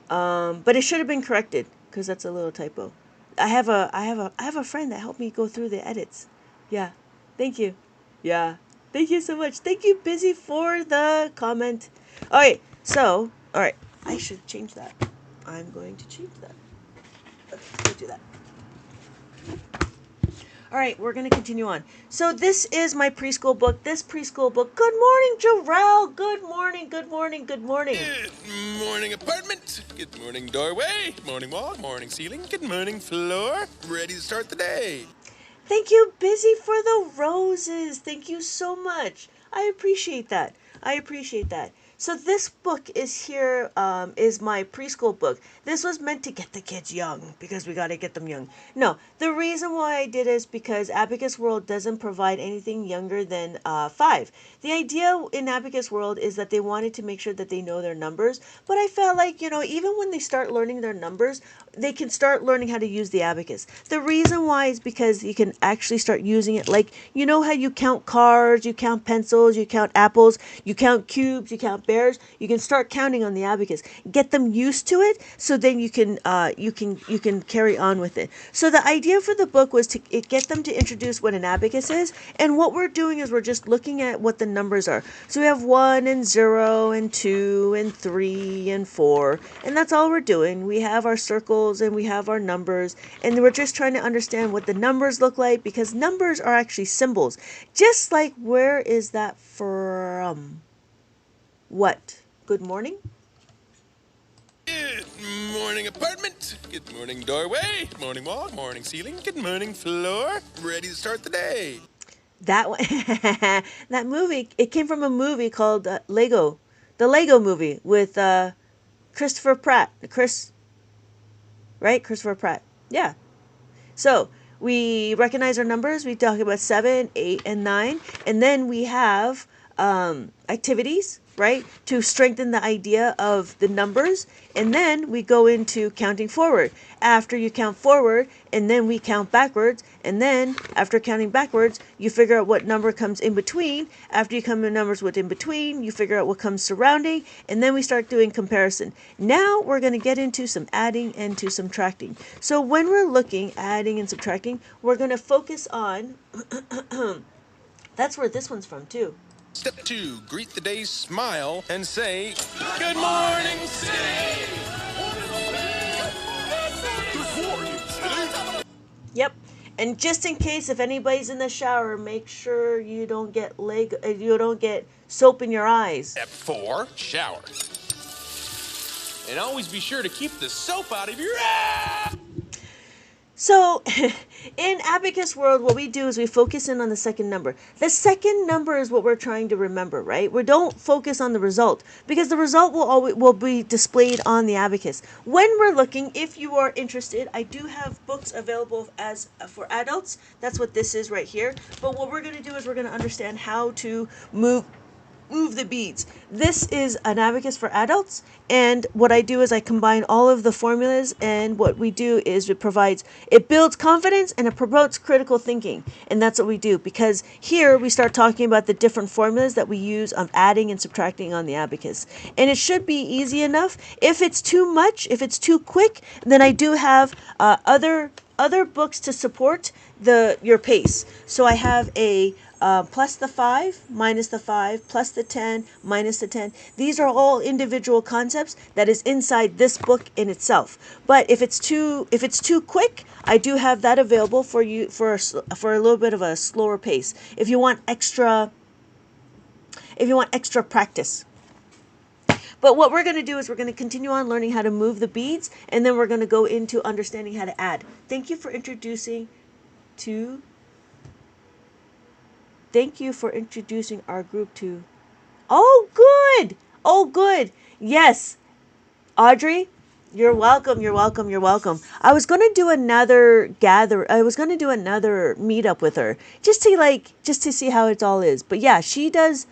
A: But it should have been corrected, because that's a little typo. I have a friend that helped me go through the edits. Yeah. Thank you. Yeah. Thank you so much. Thank you, Busy, for the comment. All right. So, all right. I should change that. I'm going to change that. Okay, let's do that. All right, we're going to continue on. So this is my preschool book. Good morning, Jarrell. Good morning.
B: Good morning, apartment. Good morning, doorway. Morning wall. Morning ceiling. Good morning, floor. Ready to start the day.
A: Thank you, Busy, for the roses. Thank you so much. I appreciate that. So this book is here, is my preschool book. This was meant to get the kids young, because we got to get them young. No, the reason why I did is because Abacus World doesn't provide anything younger than 5. The idea in Abacus World is that they wanted to make sure that they know their numbers, but I felt like, even when they start learning their numbers, they can start learning how to use the abacus. The reason why is because you can actually start using it, like, how you count cards, you count pencils, you count apples, you count cubes, you count bears, you can start counting on the abacus. Get them used to it, so then you can carry on with it. So the idea for the book was to get them to introduce what an abacus is, and what we're doing is we're just looking at what the numbers are. So we have 1 and 0 and 2 and 3 and 4, and that's all we're doing. We have our circles and we have our numbers, and we're just trying to understand what the numbers look like, because numbers are actually symbols. Just like, where is that from? What? Good morning?
B: Good morning, apartment. Good morning, doorway. Good morning, wall. Morning, ceiling. Good morning, floor. Ready to start the day.
A: That one, that movie, it came from a movie called Lego. The Lego movie with Christopher Pratt. Right? Christopher Pratt. Yeah. So we recognize our numbers. We talk about 7, 8, and 9. And then we have activities, right, to strengthen the idea of the numbers. And then we go into counting forward. After you count forward, and then we count backwards. And then after counting backwards, you figure out what number comes in between. After you come to numbers with in between, you figure out what comes surrounding. And then we start doing comparison. Now we're going to get into some adding and to subtracting. So when we're looking, adding and subtracting, we're going to focus on, that's where this one's from too.
B: Step 2, greet the day, smile, and say, Good morning, city!
A: Yep. And just in case, if anybody's in the shower, make sure you don't get you don't get soap in your eyes.
B: Step 4, shower. And always be sure to keep the soap out of your ass!
A: So, in Abacus world, what we do is we focus in on the second number. The second number is what we're trying to remember, right? We don't focus on the result, because the result will be displayed on the abacus. When we're looking, if you are interested, I do have books available as for adults. That's what this is right here. But what we're going to do is we're going to understand how to move the beads. This is an abacus for adults, and what I do is I combine all of the formulas, and what we do is it builds confidence and it promotes critical thinking, and that's what we do, because here we start talking about the different formulas that we use on adding and subtracting on the abacus, and it should be easy enough. If it's too much, if it's too quick, then I do have other books to support your pace. So I have a plus the 5, minus the 5, plus the 10, minus the 10. These are all individual concepts that is inside this book in itself. But if it's too quick, I do have that available for you for a little bit of a slower pace. If you want extra practice. But what we're going to do is we're going to continue on learning how to move the beads, and then we're going to go into understanding how to add. Thank you for introducing our group to. Oh, good. Oh, good. Yes. Audrey, you're welcome. You're welcome. You're welcome. I was going to do another meetup with her just to see how it all is. But yeah, she does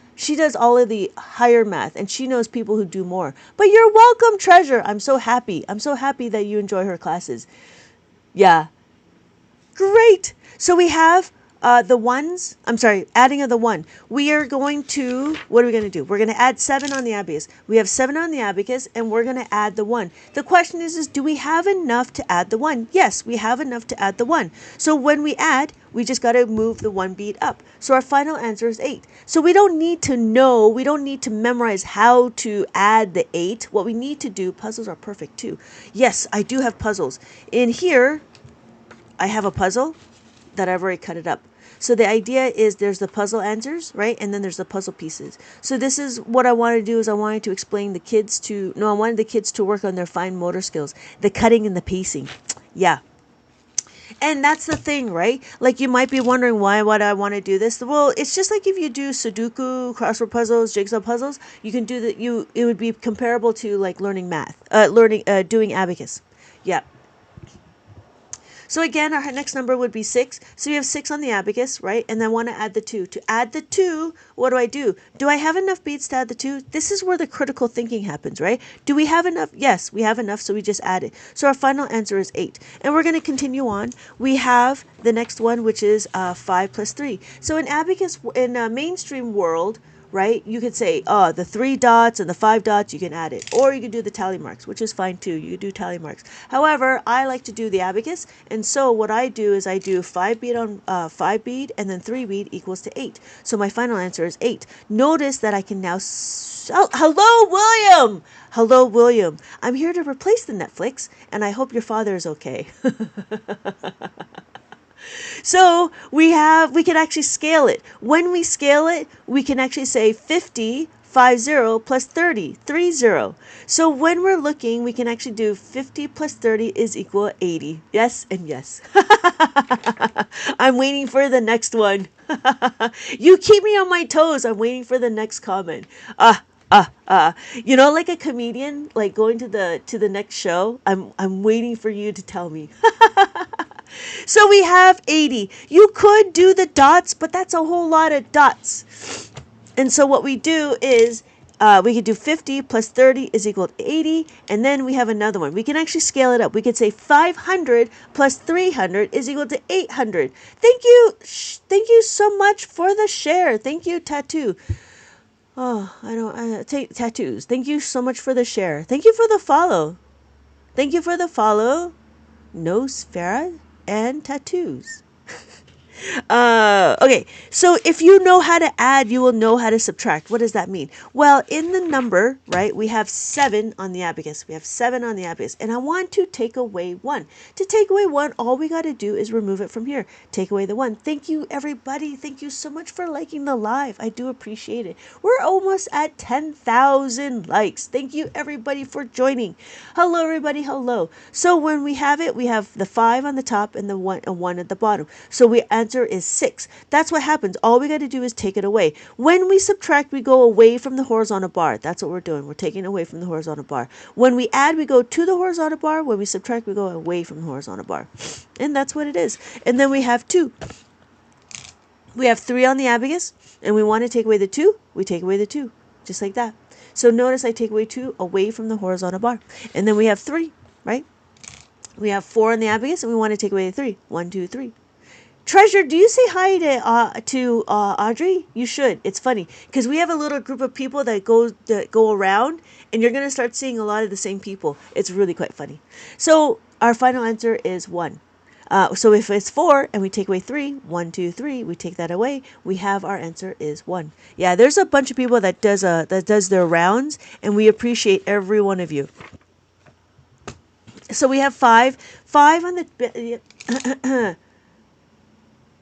A: all of the higher math, and she knows people who do more. But you're welcome, Treasure. I'm so happy. I'm so happy that you enjoy her classes. Yeah. Great. So we have adding of the 1. We are going to, what are we going to do? We're going to add 7 on the abacus. We have 7 on the abacus, and we're going to add the 1. The question is do we have enough to add the 1? Yes, we have enough to add the 1. So when we add, we just got to move the 1 bead up. So our final answer is 8. So we don't need to memorize how to add the 8. What we need to do, puzzles are perfect too. Yes, I do have puzzles. In here, I have a puzzle that I've already cut it up. So the idea is there's the puzzle answers, right? And then there's the puzzle pieces. So this is what I wanted to do is I wanted to explain I wanted the kids to work on their fine motor skills, the cutting and the pacing. Yeah. And that's the thing, right? Like, you might be wondering why would I want to do this? Well, it's just like if you do Sudoku, crossword puzzles, jigsaw puzzles, you can do that. It would be comparable to like learning math, doing abacus. Yeah. So again, our next number would be 6. So we have 6 on the abacus, right? And then I want to add the 2. To add the 2, what do? Do I have enough beads to add the 2? This is where the critical thinking happens, right? Do we have enough? Yes, we have enough, so we just add it. So our final answer is 8. And we're going to continue on. We have the next one, which is 5 plus 3. So in abacus, in a mainstream world, right? You could say, oh, the 3 dots and the 5 dots, you can add it. Or you can do the tally marks, which is fine too. You can do tally marks. However, I like to do the abacus. And so what I do is I do 5 bead on 5 bead and then 3 bead equals to 8. So my final answer is 8. Notice that I can now... Oh, hello, William! Hello, William. I'm here to replace the Netflix, and I hope your father is okay. So we can actually scale it. When we scale it, we can actually say 50 plus 30, 30. So when we're looking, we can actually do 50 plus 30 is equal to 80. Yes and yes. I'm waiting for the next one. You keep me on my toes. I'm waiting for the next comment. You know, like a comedian, like going to the next show. I'm waiting for you to tell me. So we have 80. You could do the dots, but that's a whole lot of dots. And so what we do is we could do 50 plus 30 is equal to 80. And then we have another one. We can actually scale it up. We could say 500 plus 300 is equal to 800. Thank you. Thank you so much for the share. Thank you, Tattoo. Oh, I take tattoos. Thank you so much for the share. Thank you for the follow. Thank you for the follow. Nosfera and tattoos. Okay, so if you know how to add, you will know how to subtract. What does that mean? Well, in the number, right, we have 7 on the abacus. We have 7 on the abacus, and I want to take away 1. To take away 1, all we got to do is remove it from here. Take away the 1. Thank you, everybody. Thank you so much for liking the live. I do appreciate it. We're almost at 10,000 likes. Thank you, everybody, for joining. Hello, everybody. Hello. So when we have it, we have the 5 on the top and the 1 at the bottom. So we answer is 6. That's what happens. All we got to do is take it away. When we subtract, we go away from the horizontal bar. That's what we're doing. We're taking away from the horizontal bar. When we add, we go to the horizontal bar. When we subtract, we go away from the horizontal bar. And that's what it is. And then we have 2. We have 3 on the abacus, and we want to take away the 2. We take away the 2, just like that. So notice I take away 2 away from the horizontal bar. And then we have 3, right? We have 4 on the abacus, and we want to take away the 3. 1, 2, 3. Treasure, do you say hi to Audrey? You should. It's funny because we have a little group of people that go around, and you're gonna start seeing a lot of the same people. It's really quite funny. So our final answer is 1. So if it's 4 and we take away 3, 1, 2, 3, we take that away. We have our answer is 1. Yeah, there's a bunch of people that does their rounds, and we appreciate every one of you. So we have 5 on the.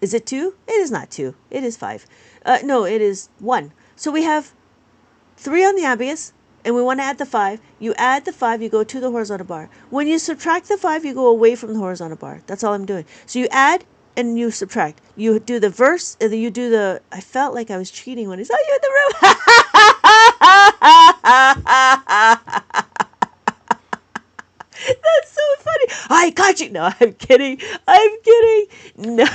A: Is it 2? It is not 2. It is 5. No, it is 1. So we have 3 on the abacus, and we want to add the 5. You add the 5, you go to the horizontal bar. When you subtract the 5, you go away from the horizontal bar. That's all I'm doing. So you add and you subtract. You do the verse, and then you do the... I felt like I was cheating when I saw you in the room. That's so funny. I got you. No, I'm kidding. I'm kidding. No.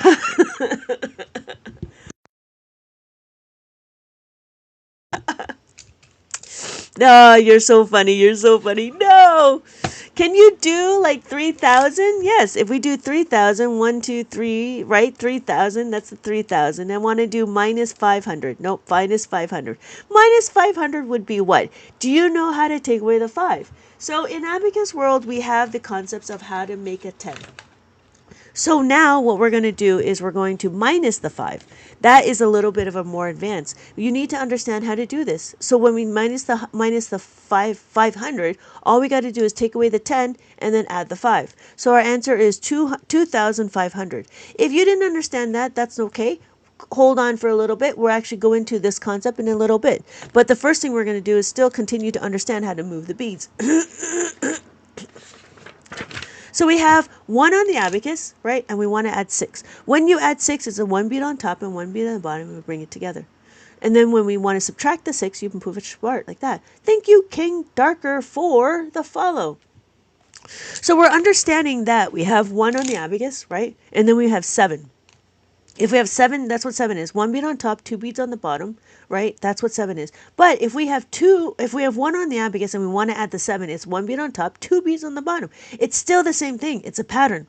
A: No, you're so funny. You're so funny. No. Can you do like 3,000? Yes. If we do 3,000, 1, 2, 3, right? 3,000. That's the 3,000. I want to do minus 500. Nope. Minus 500. Minus 500 would be what? Do you know how to take away the 5? So in Abacus World, we have the concepts of how to make a 10. So now what we're going to do is we're going to minus the 5. That is a little bit of a more advanced. You need to understand how to do this. So when we minus the 500, all we got to do is take away the 10 and then add the 5. So our answer is 2,500. If you didn't understand that, that's okay. Hold on for a little bit. We'll actually go into this concept in a little bit. But the first thing we're going to do is still continue to understand how to move the beads. So we have 1 on the abacus, right? And we want to add 6. When you add 6, it's a 1 bead on top and 1 bead on the bottom, and we bring it together. And then when we want to subtract the 6, you can move it apart like that. Thank you, King Darker, for the follow. So we're understanding that we have 1 on the abacus, right? And then we have 7. If we have 7, that's what 7 is. 1 bead on top, 2 beads on the bottom, right? That's what 7 is. But if we have 1 on the abacus and we want to add the 7, it's 1 bead on top, 2 beads on the bottom. It's still the same thing. It's a pattern.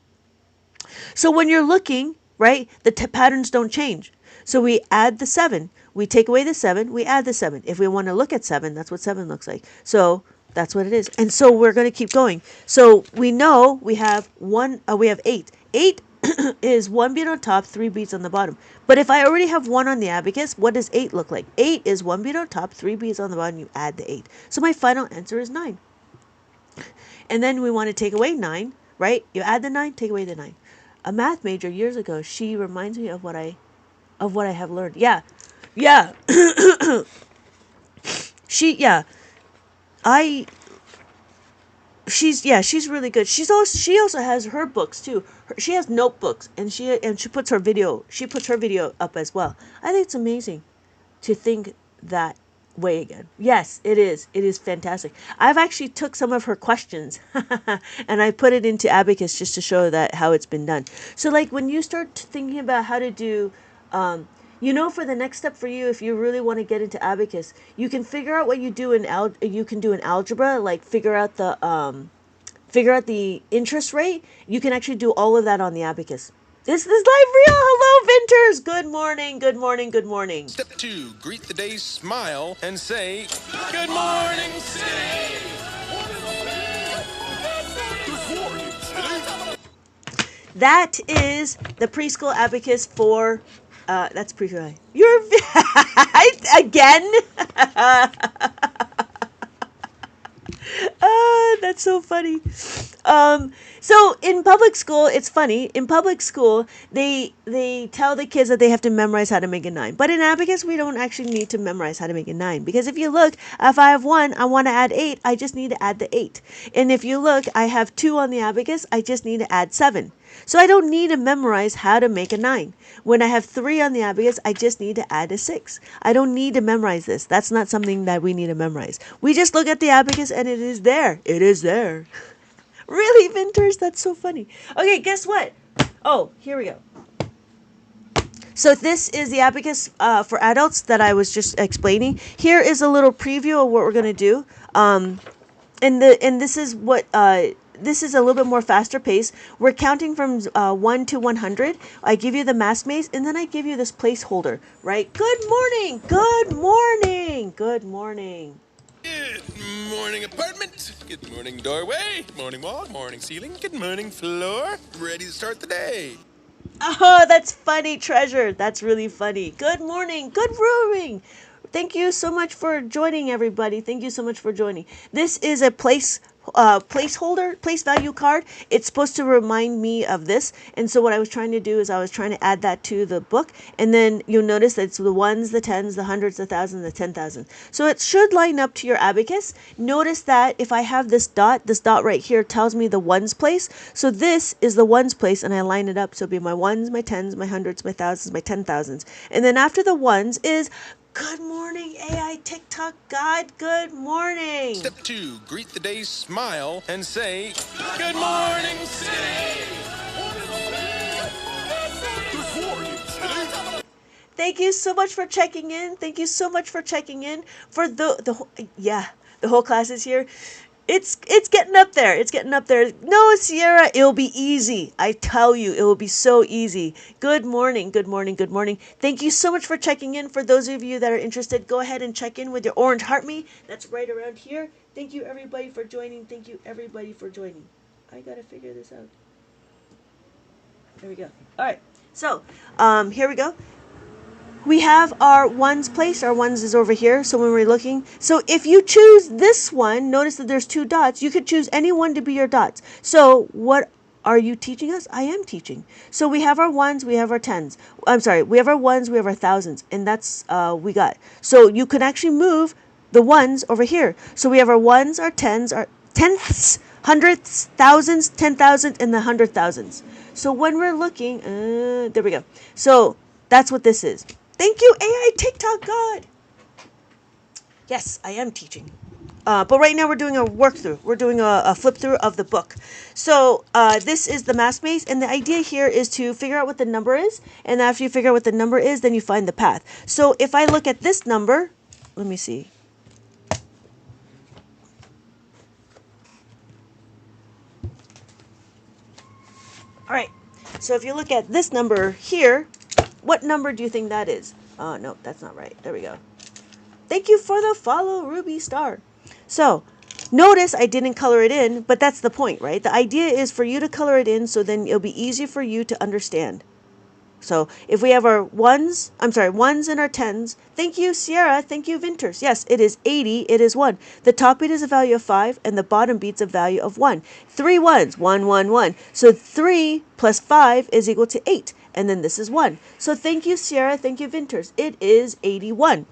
A: So when you're looking, right, the patterns don't change. So we add the 7. We take away the 7, we add the 7. If we want to look at 7, that's what 7 looks like. So that's what it is. And so we're going to keep going. So we know we have we have 8. 8 is 1 bead on top, 3 beads on the bottom. But if I already have 1 on the abacus, what does 8 look like? 8 is 1 bead on top, 3 beads on the bottom, you add the 8. So my final answer is 9. And then we want to take away 9, right? You add the 9, take away the 9. A math major years ago, she reminds me of what I have learned. Yeah. Yeah. Yeah. I she's really good. She also has her books too. She has notebooks, and she puts her video up as well. I think it's amazing to think that way again. Yes, it is. It is fantastic. I've actually took some of her questions and I put it into Abacus just to show that how it's been done. So like when you start thinking about how to do for the next step for you, if you really want to get into Abacus, you can figure out what you do in algebra, like figure out the interest rate. You can actually do all of that on the Abacus. Is this live real? Hello, Vinters. Good morning. Good morning. Good morning.
B: Step 2, greet the day, smile, and say, Good morning, City!
A: That is the preschool abacus for. That's preschool. You're again. That's so funny. So in public school, it's funny. In public school, they tell the kids that they have to memorize how to make a 9. But in Abacus, we don't actually need to memorize how to make a 9. Because if you look, if I have 1, I want to add 8, I just need to add the 8. And if you look, I have 2 on the Abacus, I just need to add 7. So I don't need to memorize how to make a 9. When I have 3 on the abacus, I just need to add a 6. I don't need to memorize this. That's not something that we need to memorize. We just look at the abacus and it is there. It is there. Really, Vinters? That's so funny. Okay, guess what? Oh, here we go. So this is the abacus for adults that I was just explaining. Here is a little preview of what we're going to do. And this is what... this is a little bit more faster pace. We're counting from 1 to 100. I give you the mass maze, and then I give you this placeholder, right? Good morning. Good morning. Good morning.
B: Good morning, apartment. Good morning, doorway. Morning wall, morning ceiling. Good morning, floor. Ready to start the day.
A: Oh, that's funny, Treasure. That's really funny. Good morning. Good rooming. Thank you so much for joining, everybody. Thank you so much for joining. This is a placeholder, place value card. It's supposed to remind me of this. And so what I was trying to do is I was trying to add that to the book. And then you'll notice that it's the ones, the tens, the hundreds, the thousands, the 10,000. So it should line up to your abacus. Notice that if I have this dot right here tells me the ones place. So this is the ones place, and I line it up. So it'll be my ones, my tens, my hundreds, my thousands, my 10,000s. And then after the ones is good morning, AI TikTok God. Good morning.
B: Step 2, greet the day, smile, and say, Good morning, City! Good morning, City!
A: Thank you so much for checking in. Thank you so much for checking in. For the whole class is here. It's getting up there. It's getting up there. No, Sierra, it'll be easy. I tell you, it will be so easy. Good morning. Good morning. Good morning. Thank you so much for checking in. For those of you that are interested, go ahead and check in with your orange heart me. That's right around here. Thank you, everybody, for joining. Thank you, everybody, for joining. I got to figure this out. There we go. All right. So, here we go. We have our ones place. Our ones is over here. So when we're looking, so if you choose this one, notice that there's 2 dots. You could choose any one to be your dots. So what are you teaching us? I am teaching. So we have our ones, we have our tens. I'm sorry, we have our ones, we have our thousands, and that's we got. So you can actually move the ones over here. So we have our ones, our tens, our tenths, hundredths, thousands, 10,000, and the 100,000s. So when we're looking, there we go. So that's what this is. Thank you, AI TikTok God. Yes, I am teaching. But right now we're doing a work through. We're doing a flip through of the book. So this is the mass maze. And the idea here is to figure out what the number is. And after you figure out what the number is, then you find the path. So if I look at this number, let me see. All right. So if you look at this number here, what number do you think that is? Oh, no, that's not right. There we go. Thank you for the follow, Ruby Star. So, notice I didn't color it in, but that's the point, right? The idea is for you to color it in so then it'll be easier for you to understand. So if we have our ones and our tens, thank you, Sierra, thank you, Vinters. Yes, it is 80, it is 1. The top beat is a value of 5, and the bottom beat's a value of 1. 3 ones, 1, 1, 1. So 3 plus 5 is equal to 8, and then this is 1. So thank you, Sierra, thank you, Vinters. It is 81.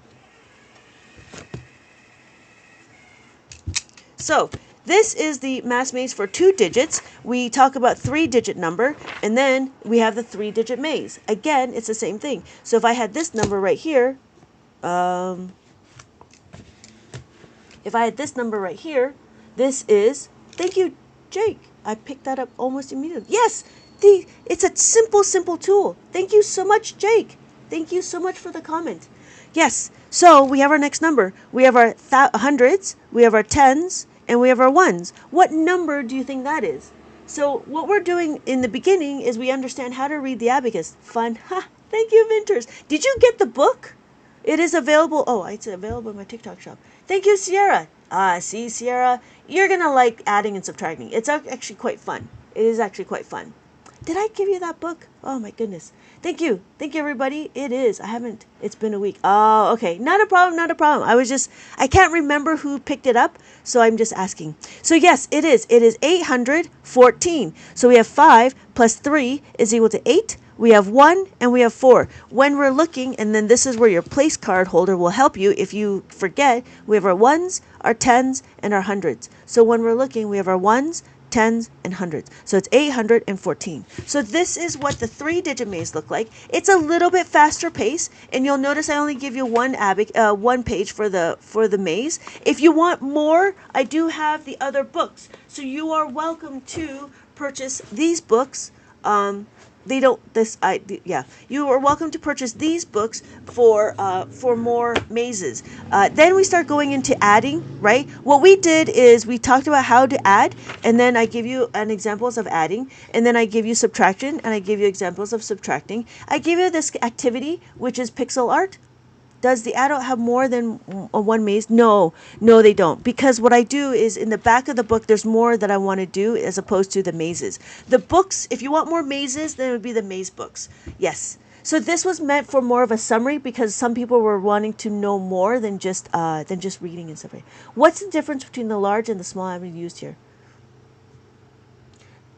A: So this is the mass maze for 2 digits. We talk about 3-digit number, and then we have the 3-digit maze. Again, it's the same thing. So if I had this number right here, this is, thank you, Jake. I picked that up almost immediately. Yes, it's a simple tool. Thank you so much, Jake. Thank you so much for the comment. Yes, so we have our next number. We have our hundreds, we have our tens, and we have our ones. What number do you think that is? So what we're doing in the beginning is we understand how to read the abacus. Fun. Ha! Thank you, Vinters. Did you get the book? It is available. Oh, it's available in my TikTok shop. Thank you, Sierra. See, Sierra, you're going to like adding and subtracting. It's actually quite fun. It is actually quite fun. Did I give you that book? Oh, my goodness. Thank you. Thank you, everybody. It is. I haven't. It's been a week. Oh, okay. Not a problem. Not a problem. I can't remember who picked it up, so I'm just asking. So, yes, it is. It is 814. So, we have 5 plus 3 is equal to 8. We have 1 and we have 4. When we're looking, and then this is where your place card holder will help you if you forget, we have our ones, our tens, and our hundreds. So when we're looking, we have our ones, tens, and hundreds. So it's 814. So this is what the 3-digit maze look like. It's a little bit faster pace, and you'll notice I only give you one page for the maze. If you want more, I do have the other books. So you are welcome to purchase these books. You are welcome to purchase these books for more mazes. Then we start going into adding, right? What we did is we talked about how to add, and then I give you an examples of adding, and then I give you subtraction, and I give you examples of subtracting. I give you this activity, which is pixel art. Does the adult have more than one maze? No, they don't. Because what I do is in the back of the book, there's more that I want to do as opposed to the mazes. The books, if you want more mazes, then it would be the maze books. Yes. So this was meant for more of a summary because some people were wanting to know more than just reading and stuff. What's the difference between the large and the small I haven't used here?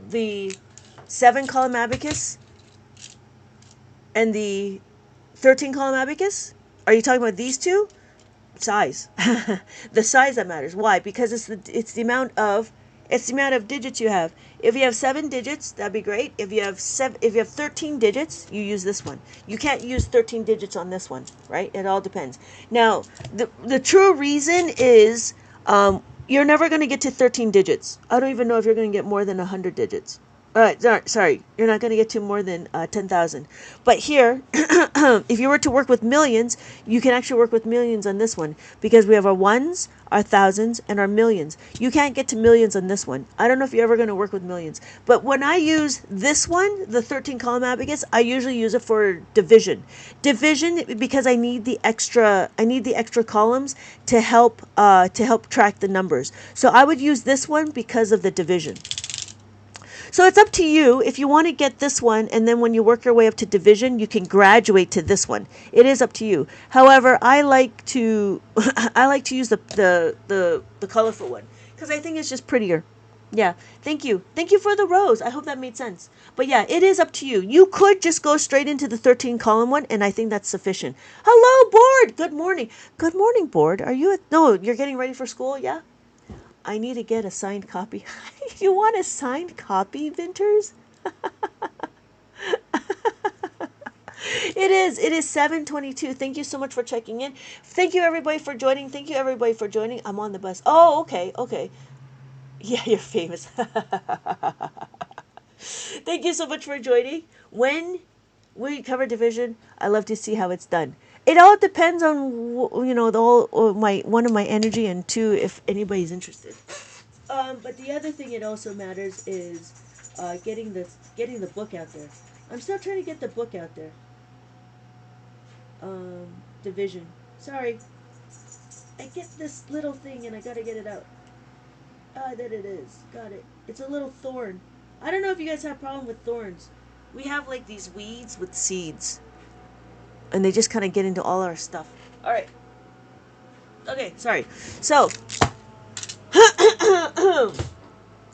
A: The 7-column abacus and the 13-column abacus? Are you talking about these two? Size. The size that matters. Why? Because it's the amount of digits you have. If you have 7 digits, that'd be great. If you have 13 digits, you use this one. You can't use 13 digits on this one, right? It all depends. Now, the true reason is you're never going to get to 13 digits. I don't even know if you're going to get more than 100 digits. Sorry, you're not going to get to more than 10,000. But here, if you were to work with millions, you can actually work with millions on this one because we have our ones, our thousands, and our millions. You can't get to millions on this one. I don't know if you're ever going to work with millions. But when I use this one, the 13-column abacus, I usually use it for division. Division because I need the extra columns to help track the numbers. So I would use this one because of the division. So it's up to you if you want to get this one, and then when you work your way up to division, you can graduate to this one. It is up to you. However, I like to use the colorful one because I think it's just prettier. Yeah, thank you for the rose. I hope that made sense. But yeah, it is up to you. You could just go straight into the 13-column one, and I think that's sufficient. Hello, board. Good morning. Good morning, board. Are you no? You're getting ready for school, yeah? I need to get a signed copy. You want a signed copy, Vinters? It is 7:22. Thank you so much for checking in. Thank you everybody for joining. I'm on the bus. Oh, okay. Yeah, you're famous. Thank you so much for joining. When we cover division, I love to see how it's done. It all depends on one of my energy, and 2 if anybody's interested. But the other thing it also matters is getting the book out there. I'm still trying to get the book out there. Division. Sorry. I get this little thing and I gotta get it out. Ah, there it is. Got it. It's a little thorn. I don't know if you guys have a problem with thorns. We have like these weeds with seeds. And they just kind of get into all our stuff. Alright. Okay, sorry. So,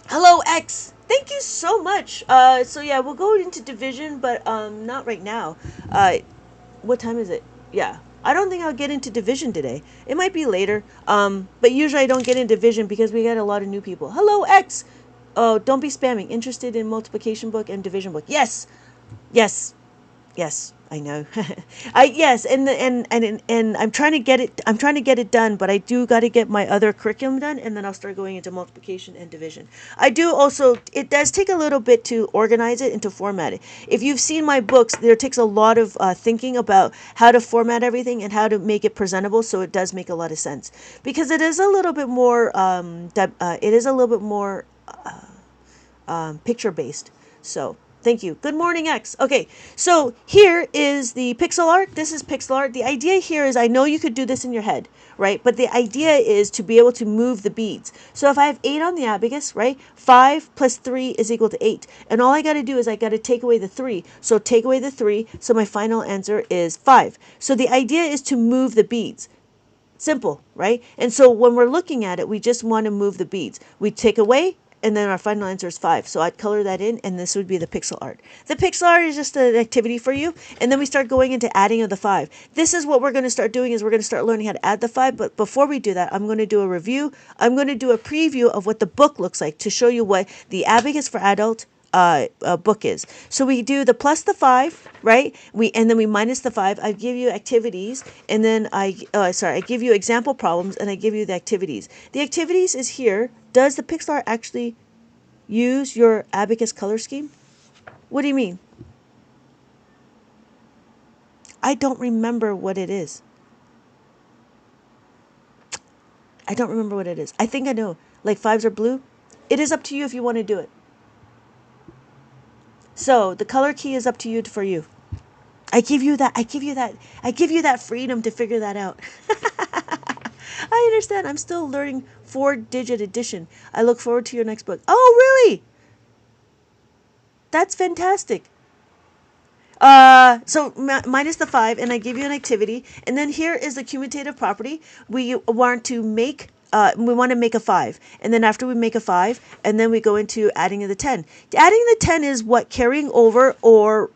A: hello, X. Thank you so much. So yeah, we'll go into division, but not right now. What time is it? Yeah. I don't think I'll get into division today. It might be later. But usually I don't get into division because we got a lot of new people. Hello, X. Oh, don't be spamming. Interested in multiplication book and division book? Yes. Yes. Yes, I know. I yes, and I'm trying to get it. I'm trying to get it done, but I do got to get my other curriculum done, and then I'll start going into multiplication and division. I do also. It does take a little bit to organize it and to format it. If you've seen my books, there takes a lot of thinking about how to format everything and how to make it presentable, so it does make a lot of sense because it is a little bit more. It is a little bit more picture based. So thank you. Good morning, X. Okay, so here is the pixel art. This is pixel art. The idea here is I know you could do this in your head, right? But the idea is to be able to move the beads. So if I have 8 on the abacus, right? 5 plus 3 is equal to 8. And all I got to do is I got to take away the 3. So take away the 3. So my final answer is 5. So the idea is to move the beads. Simple, right? And so when we're looking at it, we just want to move the beads. We take away, and then our final answer is 5. So I'd color that in, and this would be the pixel art. The pixel art is just an activity for you, and then we start going into adding of the 5. This is what we're going to start doing, is we're going to start learning how to add the 5, but before we do that, I'm going to do a review. I'm going to do a preview of what the book looks like to show you what the Abacus for Adult book is. So we do the plus the 5, right? And then we minus the 5. I give you activities, and then I give you example problems, and I give you the activities. The activities is here. Does the pixel art actually use your Abacus color scheme? What do you mean? I don't remember what it is. I don't remember what it is. I think I know. Like 5s are blue. It is up to you if you want to do it. So the color key is up to you for you. I give you that freedom to figure that out. I understand. I'm still learning 4-digit addition. I look forward to your next book. Oh, really? That's fantastic. So minus the 5, and I give you an activity, and then here is the commutative property. We want to make a 5, and then after we make a 5, and then we go into adding the 10. Adding the 10 is what? Carrying over or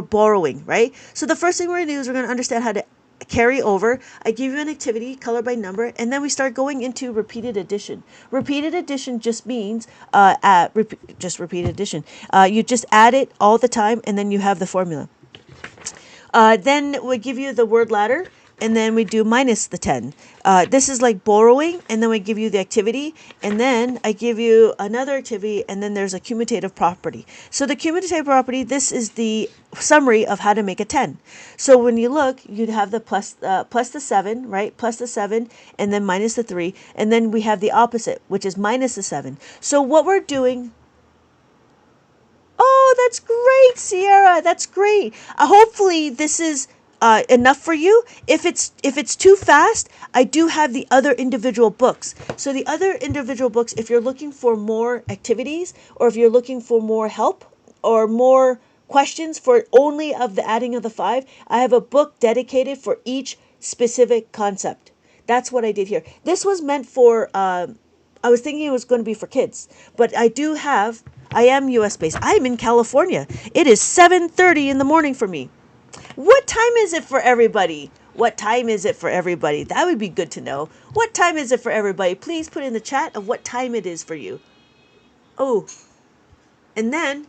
A: borrowing, right? So the first thing we're going to do is we're going to understand how to carry over. I give you an activity, color by number, and then we start going into repeated addition. Repeated addition just means repeated addition. You just add it all the time, and then you have the formula. Then we give you the word ladder, and then we do minus the 10. This is like borrowing, and then we give you the activity, and then I give you another activity, and then there's a commutative property. So the commutative property, this is the summary of how to make a 10. So when you look, you'd have the plus the 7, right? Plus the 7, and then minus the 3, and then we have the opposite, which is minus the 7. So what we're doing... Oh, that's great, Sierra. That's great. Hopefully this is enough for you. If it's too fast, I do have the other individual books. So the other individual books, if you're looking for more activities, or if you're looking for more help or more questions for only of the adding of the 5, I have a book dedicated for each specific concept. That's what I did here. This was meant for, I was thinking it was going to be for kids, but I am US based. I am in California. It is 7:30 in the morning for me. What time is it for everybody? What time is it for everybody? That would be good to know. What time is it for everybody? Please put in the chat of what time it is for you. Oh, and then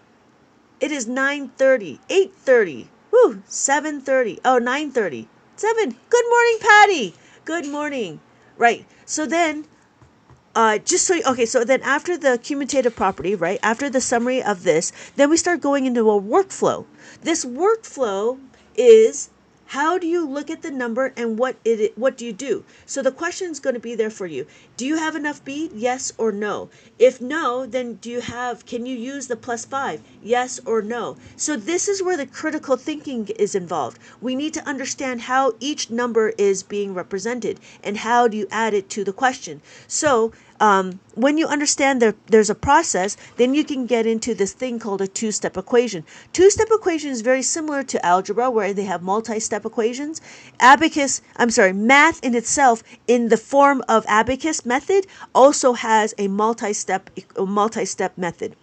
A: it is 9:30, 8:30, 7:30, 9:30, 7. Good morning, Patty. Good morning. Right. So then, so then after the commutative property, right, after the summary of this, then we start going into a workflow. This workflow is How do you look at the number and what do you do? So the question is going to be there for you. Do you have enough B? Yes or no? If no, then can you use the +5? Yes or no? So this is where the critical thinking is involved. We need to understand how each number is being represented and how do you add it to the question. So when you understand there's a process, then you can get into this thing called a two-step equation. Two-step equation is very similar to algebra, where they have multi-step equations. Math in itself, in the form of abacus method, also has a multi-step method.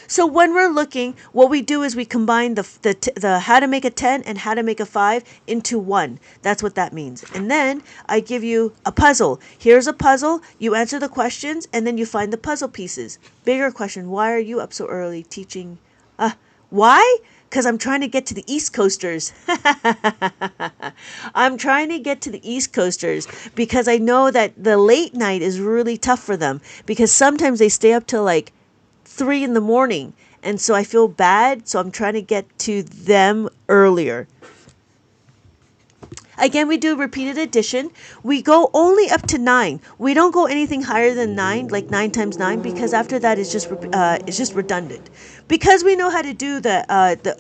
A: So when we're looking, what we do is we combine the how to make a 10 and how to make a 5 into one. That's what that means. And then I give you a puzzle. Here's a puzzle. You answer the questions and then you find the puzzle pieces. Bigger question, why are you up so early teaching? Why? Because I'm trying to get to the East Coasters. I'm trying to get to the East Coasters because I know that the late night is really tough for them because sometimes they stay up till like 3 in the morning, and so I feel bad, so I'm trying to get to them earlier. Again, we do repeated addition. We go only up to 9. We don't go anything higher than 9, like 9 times 9, because after that it's just redundant. Because we know how to do the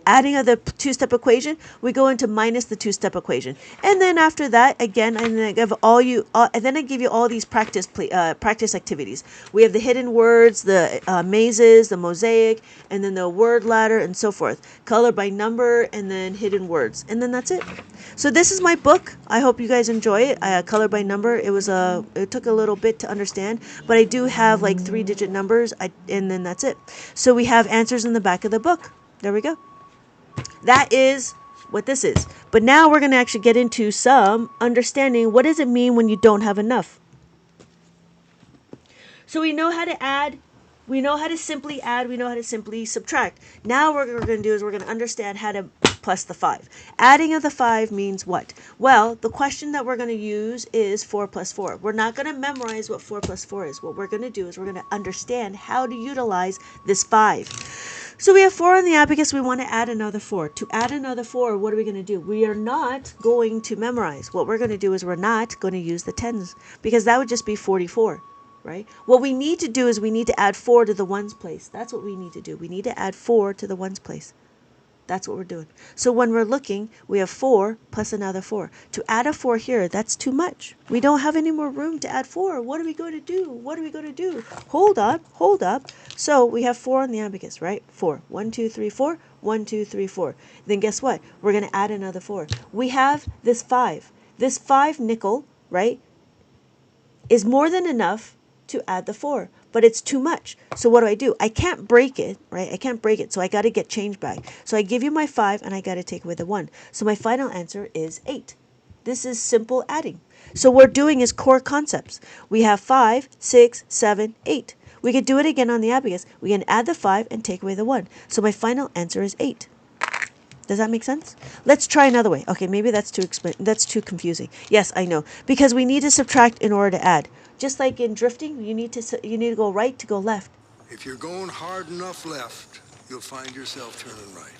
A: adding of the two-step equation, we go into minus the two-step equation, and then after that, again, and then I give you all these practice activities. We have the hidden words, the mazes, the mosaic, and then the word ladder, and so forth. Color by number, and then hidden words, and then that's it. So this is my book. I hope you guys enjoy it. Color by number. It took a little bit to understand, but I do have like 3-digit numbers. And then that's it. So we have answers in the back of the book. There we go. That is what this is. But now we're going to actually get into some understanding. What does it mean when you don't have enough? So we know how to add. We know how to simply add. We know how to simply subtract. Now what we're going to do is we're going to understand how to plus the 5. Adding of the 5 means what? Well, the question that we're going to use is 4 plus 4. We're not going to memorize what 4 plus 4 is. What we're going to do is we're going to understand how to utilize this 5. So we have 4 on the abacus. We want to add another 4. To add another 4, what are we going to do? We are not going to memorize. What we're going to do is we're not going to use the tens, because that would just be 44. Right? What we need to do is we need to add 4 to the ones place. That's what we need to do. We need to add 4 to the ones place. That's what we're doing. So when we're looking, we have 4 plus another 4. To add a 4 here, that's too much. We don't have any more room to add 4. What are we going to do? What are we going to do? Hold up. So we have 4 on the abacus, right? 4. 1, 2, 3, 4. 1, 2, 3, 4. Then guess what? We're going to add another 4. We have this 5. This 5 nickel, right, is more than enough to add the 4, but it's too much. So what do? I can't break it, right? I can't break it, so I got to get change back. So I give you my 5 and I got to take away the 1. So my final answer is 8. This is simple adding. So what we're doing is core concepts. We have 5, 6, 7, 8. We could do it again on the abacus. We can add the 5 and take away the 1. So my final answer is 8. Does that make sense? Let's try another way. Okay, maybe that's too confusing. Yes, I know. Because we need to subtract in order to add. Just like in drifting, you need to go right to go left.
F: If you're going hard enough left, you'll find yourself turning right.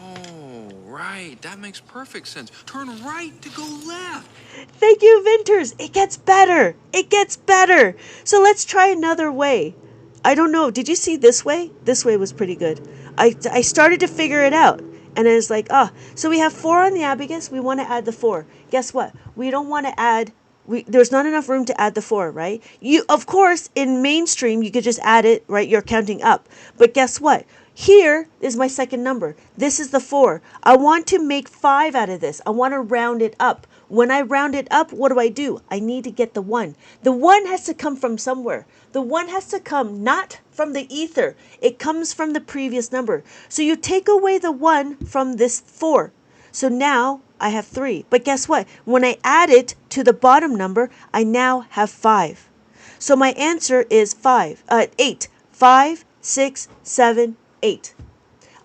G: Oh, right. That makes perfect sense. Turn right to go left.
A: Thank you, Vinters. It gets better. It gets better. So let's try another way. I don't know. Did you see this way? This way was pretty good. I started to figure it out. And it's like, so we have 4 on the abacus. We want to add the 4. Guess what? We don't want to add. There's not enough room to add the 4, right? Of course, in mainstream, you could just add it, right? You're counting up. But guess what? Here is my second number. This is the 4. I want to make 5 out of this. I want to round it up. When I round it up, what do? I need to get the 1. The 1 has to come from somewhere. The 1 has to come not from the ether. It comes from the previous number. So you take away the 1 from this 4. So now I have 3. But guess what? When I add it to the bottom number, I now have 5. So my answer is 8. 5, 6, 7, 8.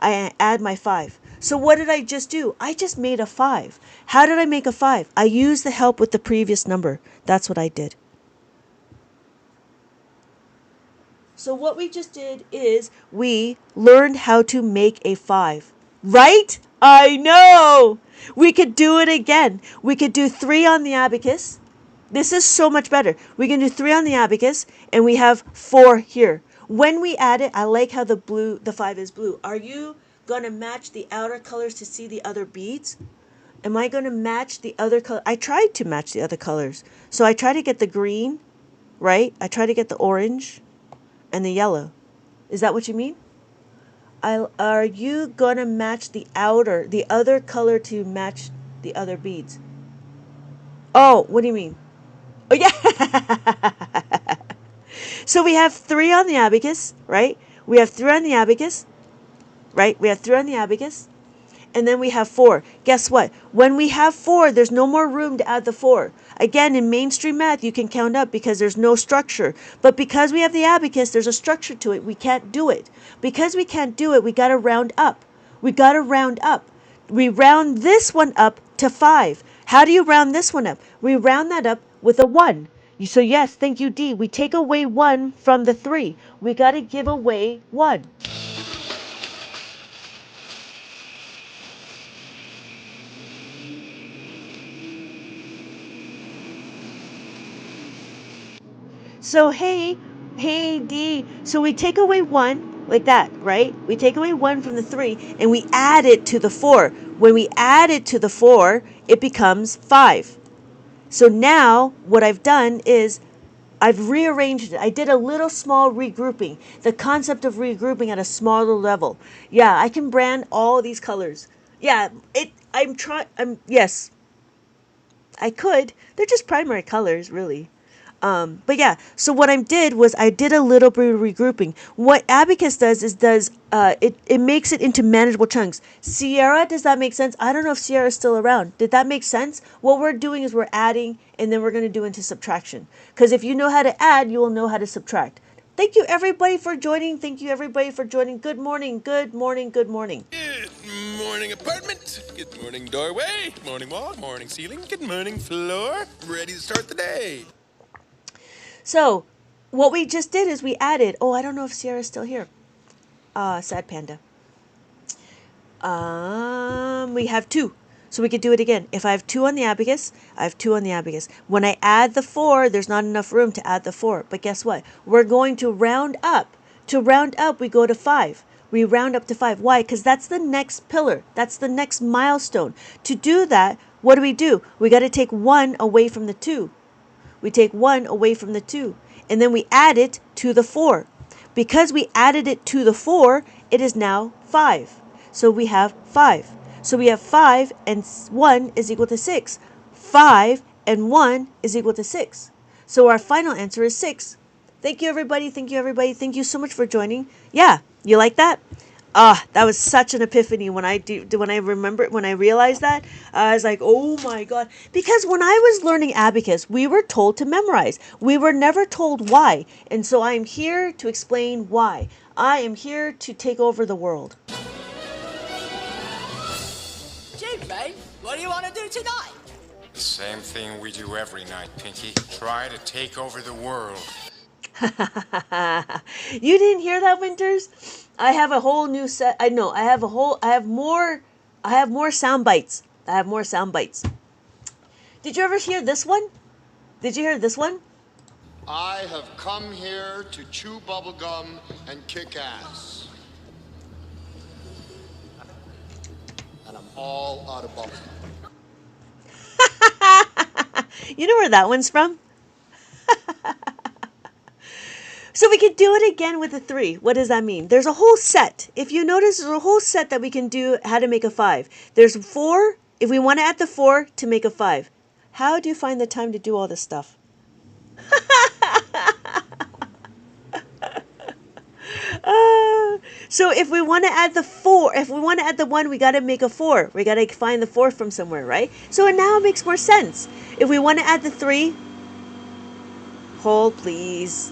A: I add my 5. So what did I just do? I just made a 5. How did I make a 5? I used the help with the previous number. That's what I did. So what we just did is we learned how to make a 5. Right? I know. We could do it again. We could do 3 on the abacus. This is so much better. We can do 3 on the abacus, and we have 4 here. When we add it, I like how the 5 is blue. Are you going to match the outer colors to see the other beads? Am I going to match the other color? I tried to match the other colors. So I try to get the green, right? I try to get the orange and the yellow. Is that what you mean? Are you going to match the other color to match the other beads? Oh, what do you mean? Oh, yeah. So we have 3 on the abacus, right? We have 3 on the abacus, right? We have 3 on the abacus. And then we have 4. Guess what? When we have 4, there's no more room to add the 4. Again, in mainstream math, you can count up because there's no structure. But because we have the abacus, there's a structure to it. We can't do it. Because we can't do it, we got to round up. We got to round up. We round this one up to 5. How do you round this one up? We round that up with a 1. So yes, thank you, D. We take away 1 from the 3. We got to give away 1. So hey D, so we take away 1 like that, right? We take away 1 from the 3 and we add it to the 4. When we add it to the 4, it becomes 5. So now what I've done is I've rearranged it. I did a little small regrouping. The concept of regrouping at a smaller level. Yeah, I can brand all these colors. Yeah, yes, I could. They're just primary colors, really. But yeah, so what I did was I did a little bit of regrouping. What Abacus does is it makes it into manageable chunks. Sierra, does that make sense? I don't know if Sierra is still around. Did that make sense? What we're doing is we're adding and then we're going to do into subtraction. Because if you know how to add, you will know how to subtract. Thank you everybody for joining. Thank you everybody for joining. Good morning. Good morning. Good morning.
B: Good morning, apartment. Good morning, doorway. Good morning, wall. Morning, ceiling. Good morning, floor. Ready to start the day.
A: So, what we just did is we added. Oh, I don't know if Sierra's still here. Sad panda. We have 2. So we could do it again. If I have 2 on the abacus, I have 2 on the abacus. When I add the 4, there's not enough room to add the 4. But guess what? We're going to round up. To round up, we go to 5. We round up to 5. Why? Because that's the next pillar. That's the next milestone. To do that, what do? We got to take 1 away from the 2. We take 1 away from the 2. And then we add it to the 4. Because we added it to the 4, it is now 5. So we have 5. So we have 5 and 1 is equal to 6. 5 and 1 is equal to 6. So our final answer is 6. Thank you, everybody. Thank you, everybody. Thank you so much for joining. Yeah, you like that? That was such an epiphany when I realized that. I was like, oh my God. Because when I was learning Abacus, we were told to memorize. We were never told why. And so I am here to explain why. I am here to take over the world.
C: Gee, Ray, what do you want to do tonight?
D: The same thing we do every night, Pinky. Try to take over the world.
A: You didn't hear that, Winters? I have a whole new set. I know. I have more sound bites. I have more sound bites. Did you ever hear this one? Did you hear this one?
E: I have come here to chew bubblegum and kick ass. And I'm all out of bubblegum.
A: You know where that one's from? So we could do it again with a 3. What does that mean? There's a whole set. If you notice, there's a whole set that we can do how to make a 5. There's 4. If we want to add the 4 to make a 5. How do you find the time to do all this stuff? So if we want to add the 4, if we want to add the 1, we got to make a 4. We got to find the 4 from somewhere, right? So now it makes more sense. If we want to add the 3, hold please.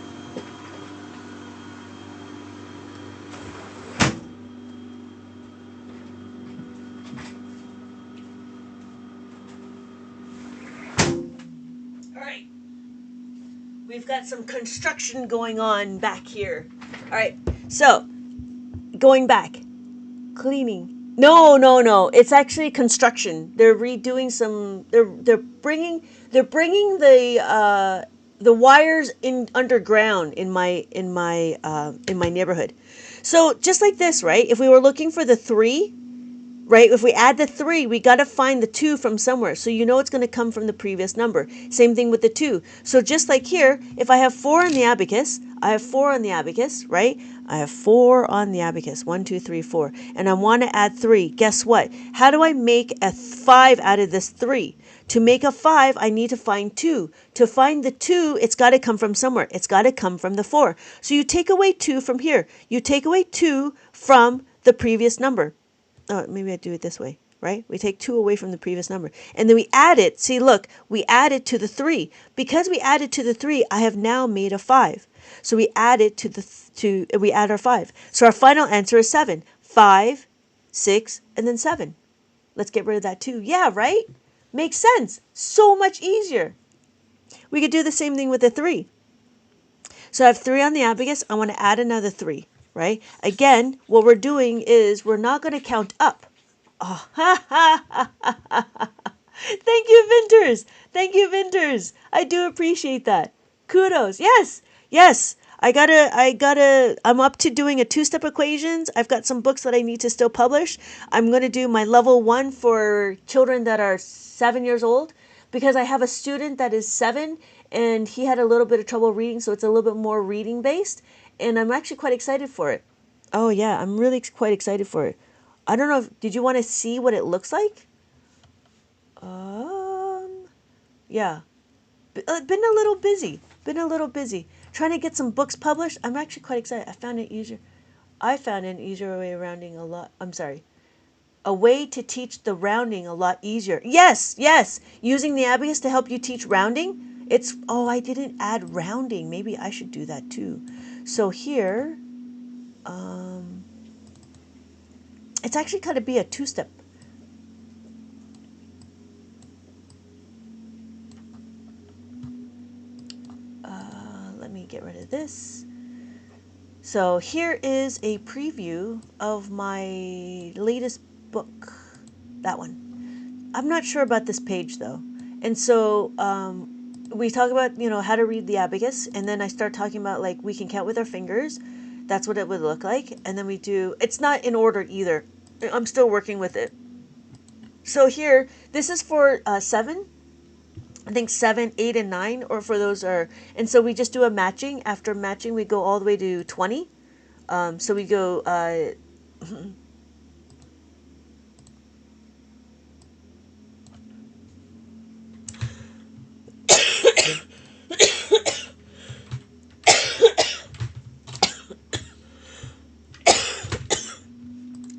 A: We've got some construction going on back here. All right, so going back, cleaning. No, no, no. It's actually construction. They're redoing some. They're bringing the wires in underground in my neighborhood. So just like this, right? If we were looking for the three, right? If we add the three, we got to find the two from somewhere. So you know it's going to come from the previous number. Same thing with the two. So just like here, if I have four on the abacus, I have four on the abacus, right? I have four on the abacus. 1, 2, 3, 4. And I want to add three. Guess what? How do I make a five out of this three? To make a five, I need to find two. To find the two, it's got to come from somewhere. It's got to come from the four. So you take away two from here. You take away two from the previous number. Oh, maybe I do it this way, right? We take two away from the previous number. And then we add it. See, look, we add it to the three. Because we added to the three, I have now made a five. So we add it we add our five. So our final answer is 7. 5, 6, and then 7. Let's get rid of that 2. Yeah, right? Makes sense. So much easier. We could do the same thing with the 3. So I have 3 on the abacus. I want to add another 3, right? Again, what we're doing is we're not going to count up. Oh, Thank you, Vinters. Thank you, Vinters. I do appreciate that. Kudos. Yes. Yes. I'm up to doing a 2-step equations. I've got some books that I need to still publish. I'm going to do my level 1 for children that are 7 years old because I have a student that is 7 and he had a little bit of trouble reading. So it's a little bit more reading based and I'm actually quite excited for it. Oh yeah, I'm really quite excited for it. I don't know did you want to see what it looks like? Yeah. Been a little busy. Trying to get some books published. I'm actually quite excited. I found an easier way of rounding a lot. I'm sorry. A way to teach the rounding a lot easier. Yes, yes. Using the abacus to help you teach rounding. I didn't add rounding. Maybe I should do that too. So here, it's actually going to be a 2-step. Let me get rid of this. So here is a preview of my latest book. That one. I'm not sure about this page though. And so we talk about, how to read the abacus. And then I start talking about like we can count with our fingers. That's what it would look like. And then we do, it's not in order either. I'm still working with it. So here, this is for 7. I think 7, 8, and 9, or for those are, and so we just do a matching. After matching, we go all the way to 20. So we go,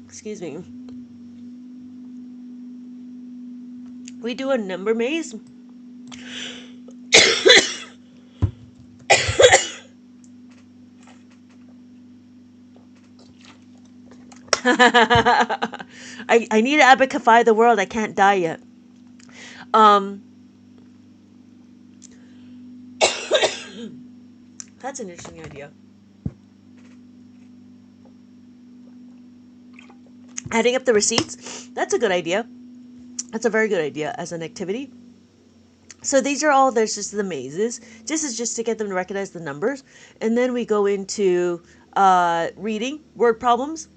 A: excuse me. We do a number maze. I need to abacify the world. I can't die yet. That's an interesting idea. Adding up the receipts. That's a good idea. That's a very good idea as an activity. So there's just the mazes. This is just to get them to recognize the numbers. And then we go into reading, word problems.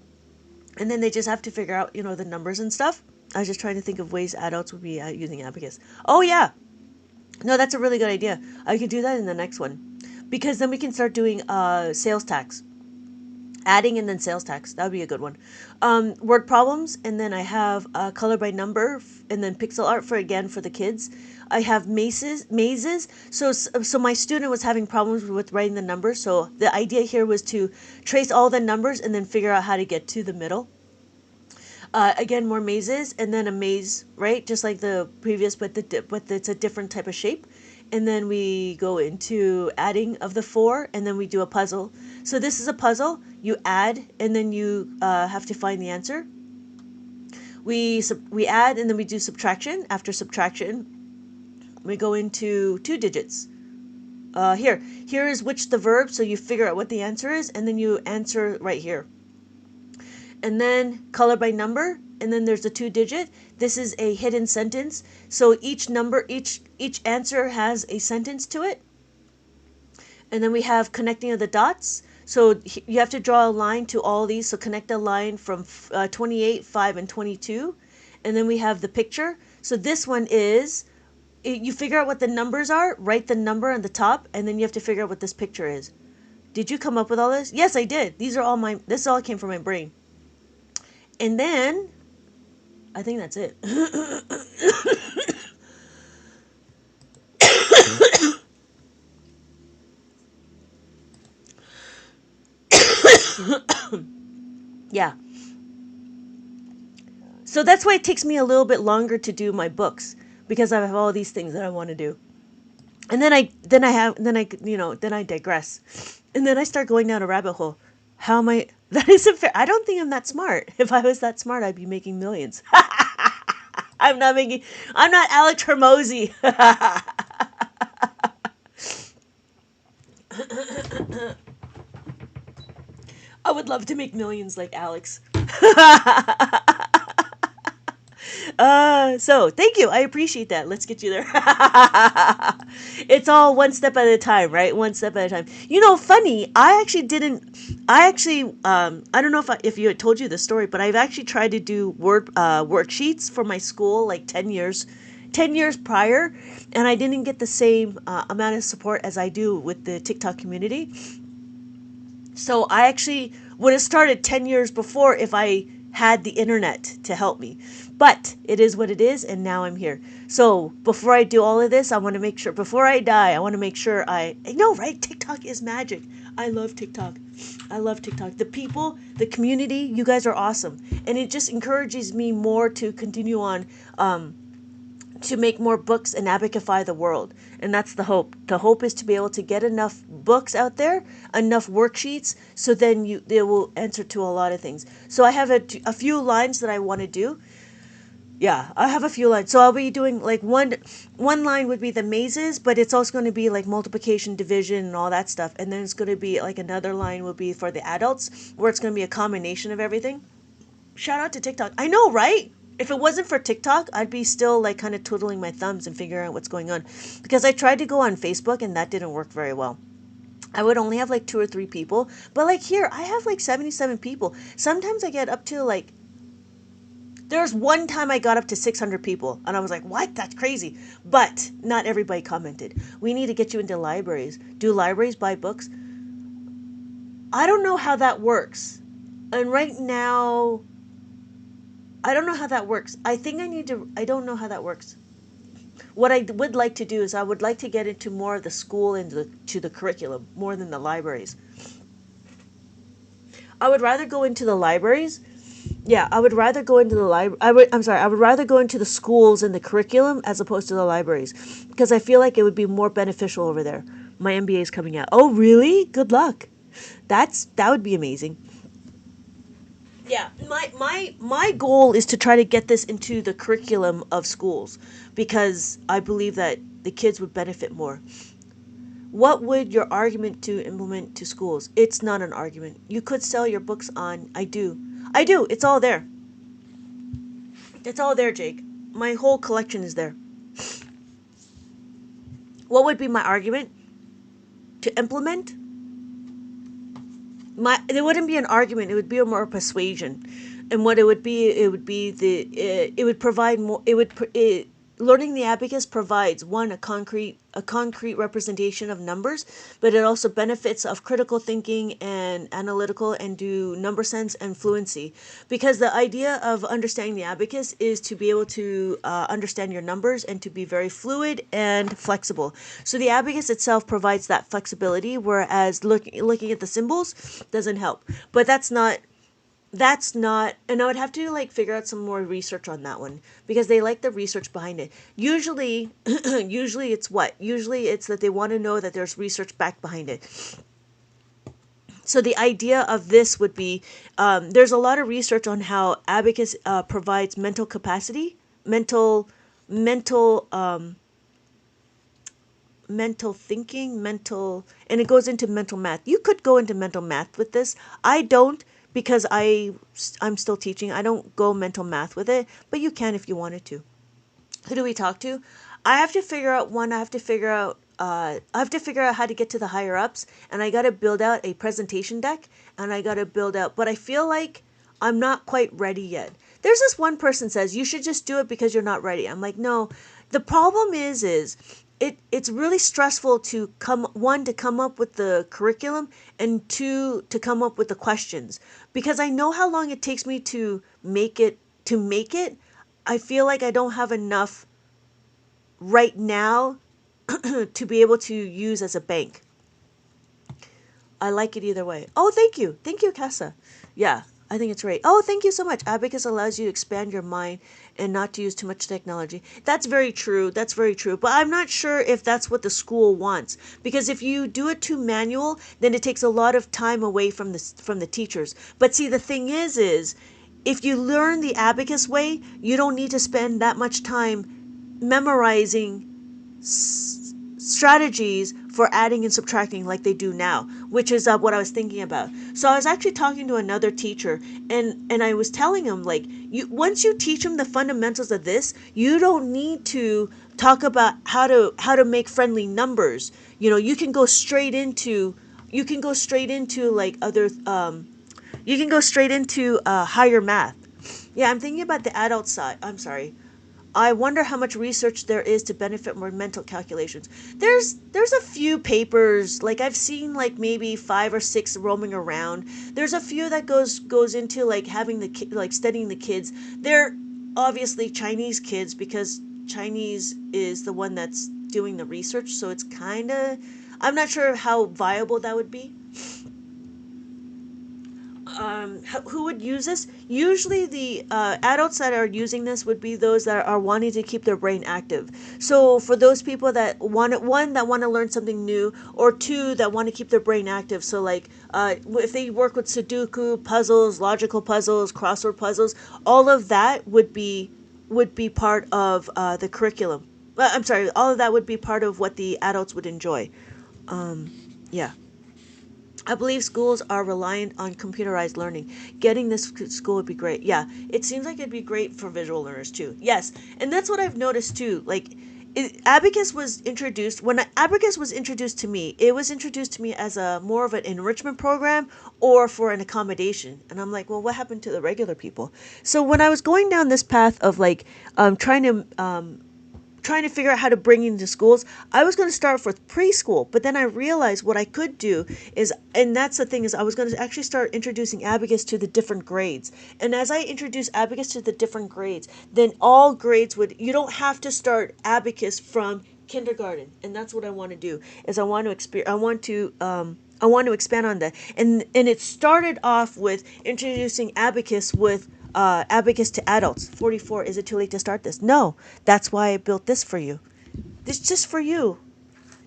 A: And then they just have to figure out, the numbers and stuff. I was just trying to think of ways adults would be using abacus. Oh, yeah. No, that's a really good idea. I could do that in the next one. Because then we can start doing sales tax. Adding and then sales tax. That would be a good one. Word problems. And then I have color by number. And then pixel art for the kids. I have mazes. So my student was having problems with writing the numbers. So the idea here was to trace all the numbers and then figure out how to get to the middle. Again, more mazes and then a maze, right? Just like the previous, but it's a different type of shape. And then we go into adding of the 4 and then we do a puzzle. So this is a puzzle. You add and then you have to find the answer. We add and then we do subtraction. After subtraction, we go into 2 digits. Here is which the verb, so you figure out what the answer is, and then you answer right here. And then color by number, and then there's the 2-digit. This is a hidden sentence. So each number, each answer has a sentence to it. And then we have connecting of the dots. So you have to draw a line to all these. So connect a line from 28, 5, and 22. And then we have the picture. So this one is, you figure out what the numbers are, write the number on the top, and then you have to figure out what this picture is. Did you come up with all this? Yes, I did. This all came from my brain. And then, I think that's it. Yeah. So that's why it takes me a little bit longer to do my books, because I have all these things that I want to do. And then I digress. And then I start going down a rabbit hole. How am I, that isn't fair. I don't think I'm that smart. If I was that smart, I'd be making millions. I'm not Alex Hermosi. I would love to make millions like Alex. So thank you. I appreciate that. Let's get you there. It's all one step at a time, right? One step at a time. You know, funny. I don't know if you had told you the story, but I've actually tried to do worksheets for my school like 10 years prior, and I didn't get the same amount of support as I do with the TikTok community. So I actually would have started 10 years before if I had the internet to help me. But it is what it is, and now I'm here. So before I do all of this, I want to make sure, before I die, I want to make sure I know, right? TikTok is magic. I love TikTok. I love TikTok. The people, the community, you guys are awesome. And it just encourages me more to continue on, to make more books and abacify the world. And that's the hope. The hope is to be able to get enough books out there, enough worksheets, so then they will answer to a lot of things. So I have a few lines that I want to do. Yeah, I have a few lines. So I'll be doing like one line would be the mazes, but it's also going to be like multiplication, division, and all that stuff. And then it's going to be like another line will be for the adults, where it's going to be a combination of everything. Shout out to TikTok. I know, right? If it wasn't for TikTok, I'd be still like kind of twiddling my thumbs and figuring out what's going on. Because I tried to go on Facebook and that didn't work very well. I would only have like 2 or 3 people. But like here, I have like 77 people. Sometimes I get up to like, there's one time I got up to 600 people. And I was like, what? That's crazy. But not everybody commented. We need to get you into libraries. Do libraries buy books? I don't know how that works. And right now, I don't know how that works. I don't know how that works. What I would like to do is I would like to get into more of the school and to the curriculum more than the libraries. I would rather go into the libraries. Yeah, I would rather go into the library. I would rather go into the schools and the curriculum as opposed to the libraries, because I feel like it would be more beneficial over there. My MBA is coming out. Oh, really? Good luck. That would be amazing. Yeah, my goal is to try to get this into the curriculum of schools, because I believe that the kids would benefit more. What would your argument to implement to schools? It's not an argument. You could sell your books on. I do. It's all there. It's all there, Jake. My whole collection is there. What would be my argument to implement? It wouldn't be an argument. It would be a more persuasion, and what it would provide more. Learning the abacus provides a concrete representation of numbers, but it also benefits of critical thinking and analytical and do number sense and fluency, because the idea of understanding the abacus is to be able to understand your numbers and to be very fluid and flexible. So the abacus itself provides that flexibility, whereas looking at the symbols doesn't help. But that's not, and I would have to like figure out some more research on that one, because they like the research behind it. Usually it's that they want to know that there's research back behind it. So the idea of this would be, there's a lot of research on how abacus provides mental capacity, mental thinking, and it goes into mental math. You could go into mental math with this. I don't, because I'm still teaching. I don't go mental math with it, but you can if you wanted to. Who do we talk to? I have to figure out one. I have to figure out how to get to the higher ups, and I got to build out a presentation deck, and I got to build out. But I feel like I'm not quite ready yet. There's this one person says you should just do it because you're not ready. I'm like, no. The problem is it's really stressful to come up with the curriculum, and two, to come up with the questions, because I know how long it takes me to make it. I feel like I don't have enough right now to be able to use as a bank. I like it either way. Oh, thank you. Thank you, Casa. Yeah, I think it's great. Oh, thank you so much. Abacus allows you to expand your mind and not to use too much technology. That's very true. That's very true. But I'm not sure if that's what the school wants, because if you do it too manual, then it takes a lot of time away from the teachers. But see, the thing is if you learn the Abacus way, you don't need to spend that much time memorizing strategies for adding and subtracting like they do now, which is what I was thinking about. So I was actually talking to another teacher, and I was telling him, like, once you teach them the fundamentals of this, you don't need to talk about how to make friendly numbers. You can go straight into like other you can go straight into higher math. Yeah, I'm thinking about the adult side. I'm sorry. I wonder how much research there is to benefit more mental calculations. There's a few papers, like I've seen like maybe 5 or 6 roaming around. There's a few that goes into like having like studying the kids. They're obviously Chinese kids, because Chinese is the one that's doing the research, so it's kind of, I'm not sure how viable that would be. Who would use this? Usually the adults that are using this would be those that are wanting to keep their brain active. So for those people that that want to learn something new, or two, that want to keep their brain active. So like if they work with Sudoku puzzles, logical puzzles, crossword puzzles, all of that would be part of the curriculum. I'm sorry, all of that would be part of what the adults would enjoy. Yeah. I believe schools are reliant on computerized learning. Getting this school would be great. Yeah, it seems like it'd be great for visual learners too. Yes, and that's what I've noticed too. Like, Abacus was introduced when Abacus was introduced to me. It was introduced to me as a more of an enrichment program or for an accommodation, and I'm like, well, what happened to the regular people? So when I was going down this path of like trying to figure out how to bring into schools, I was going to start with preschool, but then I realized what I could do is, and that's the thing, is I was going to actually start introducing Abacus to the different grades. And as I introduce Abacus to the different grades, then all grades you don't have to start Abacus from kindergarten. And that's what I want to do, is I want to expand on that. And it started off with introducing Abacus with Abacus to adults. 44, is it too late to start this? No, that's why I built this for you. This just for you.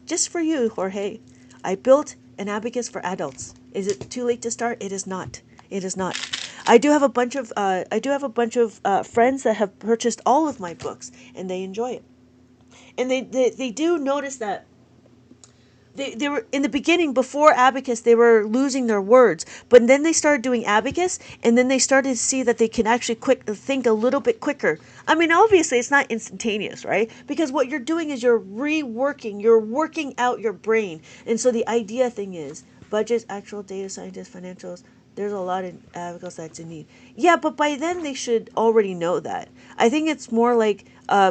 A: Just for you, Jorge. I built an Abacus for adults. Is it too late to start? It is not. It is not. I do have a bunch of friends that have purchased all of my books, and they enjoy it. And they do notice that they were in the beginning, before Abacus, they were losing their words, but then they started doing Abacus, and then they started to see that they can actually think a little bit quicker. I mean, obviously it's not instantaneous, right? Because what you're doing is you're working out your brain. And so the idea thing is budgets, actual data scientists, financials. There's a lot in Abacus that's in need. Yeah, but by then they should already know that. I think it's more like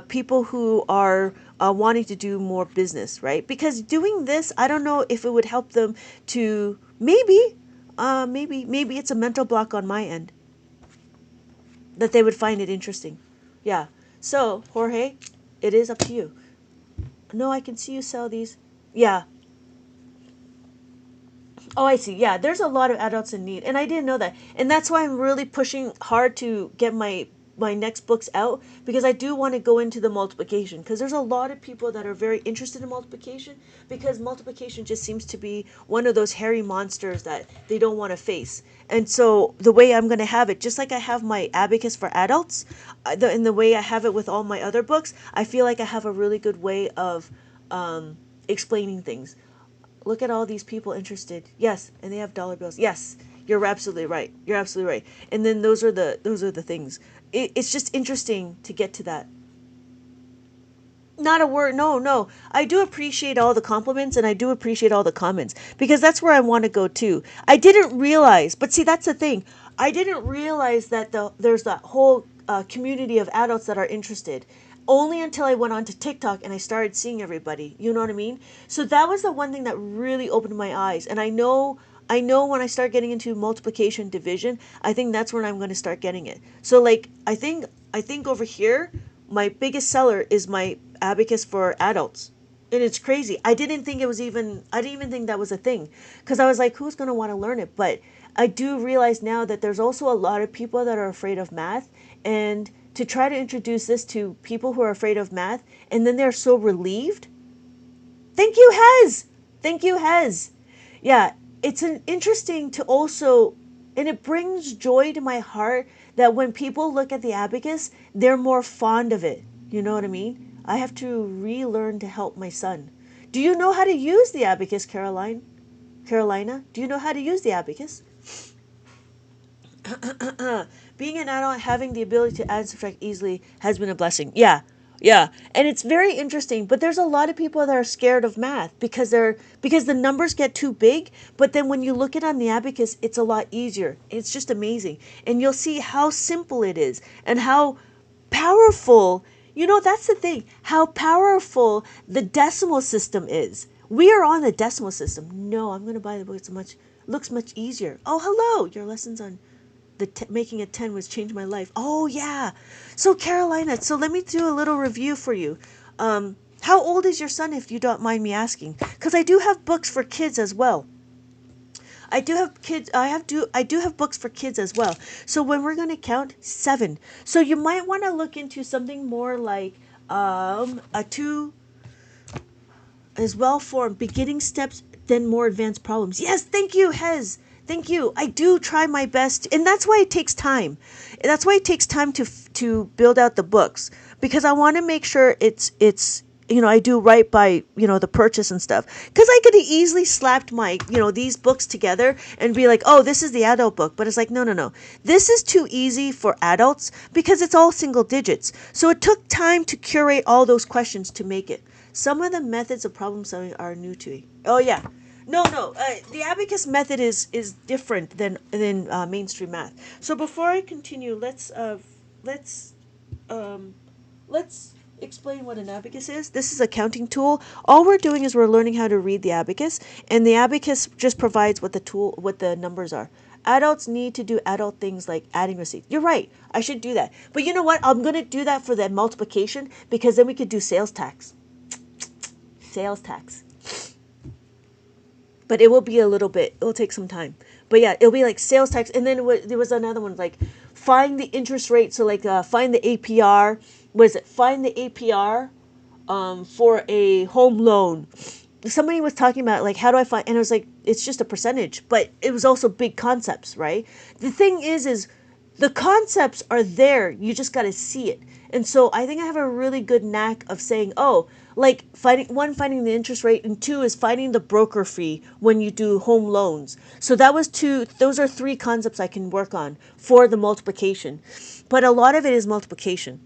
A: people who are wanting to do more business, right? Because doing this, I don't know if it would help them to maybe it's a mental block on my end that they would find it interesting. Yeah. So Jorge, it is up to you. No, I can see you sell these. Yeah. Oh, I see. Yeah, there's a lot of adults in need, and I didn't know that. And that's why I'm really pushing hard to get my next books out, because I do want to go into the multiplication, because there's a lot of people that are very interested in multiplication, because multiplication just seems to be one of those hairy monsters that they don't want to face. And so the way I'm going to have it, just like I have my Abacus for adults, in the way I have it with all my other books, I feel like I have a really good way of explaining things. Look at all these people interested. Yes, and they have dollar bills. Yes, You're absolutely right. You're absolutely right. And then those are the things. It's just interesting to get to that. Not a word. No, no. I do appreciate all the compliments and I do appreciate all the comments because that's where I want to go too. I didn't realize, but see, that's the thing. I didn't realize that there's that whole community of adults that are interested. Only until I went onto TikTok and I started seeing everybody. You know what I mean? So that was the one thing that really opened my eyes. And I know when I start getting into multiplication division, I think that's when I'm going to start getting it. So like I think over here my biggest seller is my abacus for adults. And it's crazy. I didn't even think that was a thing cuz I was like who's going to want to learn it? But I do realize now that there's also a lot of people that are afraid of math and to try to introduce this to people who are afraid of math and then they're so relieved. Thank you, Hez. Thank you, Hez. Yeah, it's an interesting to also, and it brings joy to my heart that when people look at the abacus, they're more fond of it. You know what I mean? I have to relearn to help my son. Do you know how to use the abacus, Caroline? Carolina, do you know how to use the abacus? Being an adult, having the ability to add and subtract easily has been a blessing. Yeah, yeah, and it's very interesting. But there's a lot of people that are scared of math because the numbers get too big. But then when you look at it on the abacus, it's a lot easier. It's just amazing, and you'll see how simple it is and how powerful. You know, that's the thing. How powerful the decimal system is. We are on the decimal system. No, I'm going to buy the book. It's much looks much easier. Oh, hello. Your lessons on making a 10 was changed my life. Oh yeah. So Carolina, so let me do a little review for you. How old is your son, if you don't mind me asking? Because I do have books for kids as well. I do have kids. I do have books for kids as well. So when we're gonna count 7, so you might want to look into something more like a 2 as well for beginning steps, then more advanced problems. Yes, thank you, Hez. Thank you. I do try my best, and that's why it takes time. That's why it takes time to build out the books because I want to make sure it's I do right by the purchase and stuff because I could have easily slapped my these books together and be like, oh, this is the adult book, but it's like no, this is too easy for adults because it's all single digits. So it took time to curate all those questions to make it. Some of the methods of problem solving are new to me. Oh yeah. No. The abacus method is different than mainstream math. So before I continue, let's explain what an abacus is. This is a counting tool. All we're doing is we're learning how to read the abacus, and the abacus just provides what the numbers are. Adults need to do adult things like adding receipts. You're right. I should do that. But you know what? I'm going to do that for the multiplication because then we could do sales tax. Sales tax. But it will be a little bit, it'll take some time. But yeah, it'll be like sales tax. And then there was another one like find the interest rate. So like find the APR. Find the APR for a home loan. Somebody was talking about like how do I find, and I was like, it's just a percentage. But it was also big concepts, right? The thing is the concepts are there. You just got to see it. And so I think I have a really good knack of saying, oh, like finding the interest rate, and 2 is finding the broker fee when you do home loans. So that was 2. Those are 3 concepts I can work on for the multiplication. But a lot of it is multiplication.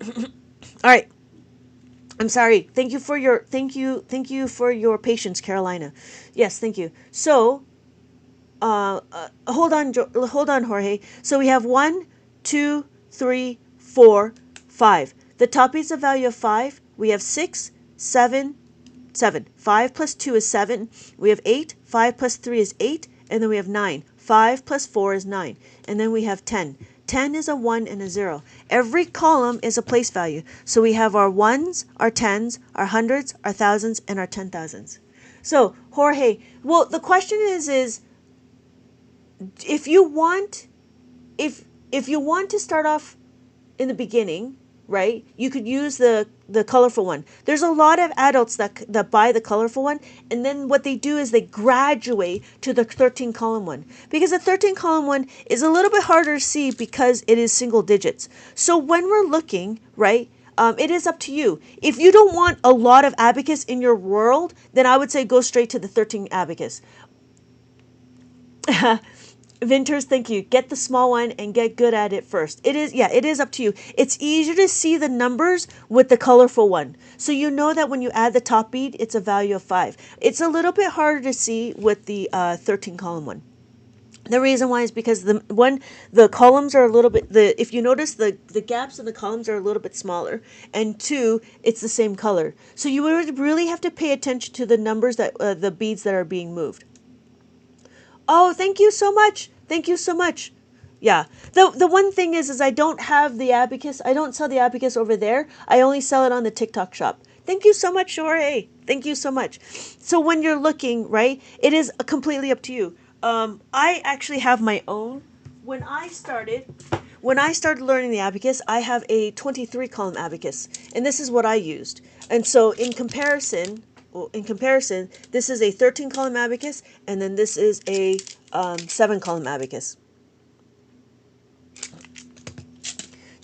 A: All right. I'm sorry. Thank you for your patience, Carolina. Yes, thank you. So, hold on, Jorge. So we have 1, 2, 3, 4, 5. The top is a value of 5. We have 6, 7, 7. 5 plus 2 is 7. We have 8. 5 plus 3 is 8. And then we have 9. 5 plus 4 is 9. And then we have 10. 10 is a 1 and a 0. Every column is a place value. So we have our 1s, our 10s, our 100s, our 1000s, and our 10,000s. So, Jorge, well, the question is if you want to start off in the beginning, right, you could use the colorful one. There's a lot of adults that buy the colorful one, and then what they do is they graduate to the 13 column one because the 13 column one is a little bit harder to see because it is single digits. So when we're looking, right, it is up to you. If you don't want a lot of abacus in your world, then I would say go straight to the 13 abacus. Vinters, thank you. Get the small one and get good at it first. It is, yeah, it is up to you. It's easier to see the numbers with the colorful one. So you know that when you add the top bead, it's a value of 5. It's a little bit harder to see with the 13 column one. The reason why is because the columns are a little bit, if you notice, the gaps in the columns are a little bit smaller, and two, it's the same color. So you would really have to pay attention to the numbers that the beads that are being moved. Oh, thank you so much. Thank you so much. Yeah. The one thing is I don't have the Abacus. I don't sell the Abacus over there. I only sell it on the TikTok shop. Thank you so much, Jorge. Thank you so much. So when you're looking, right, it is completely up to you. I actually have my own. When I started learning the Abacus, I have a 23 column Abacus, and this is what I used. And so in comparison, this is a 13 column Abacus, and then this is a 7 column Abacus.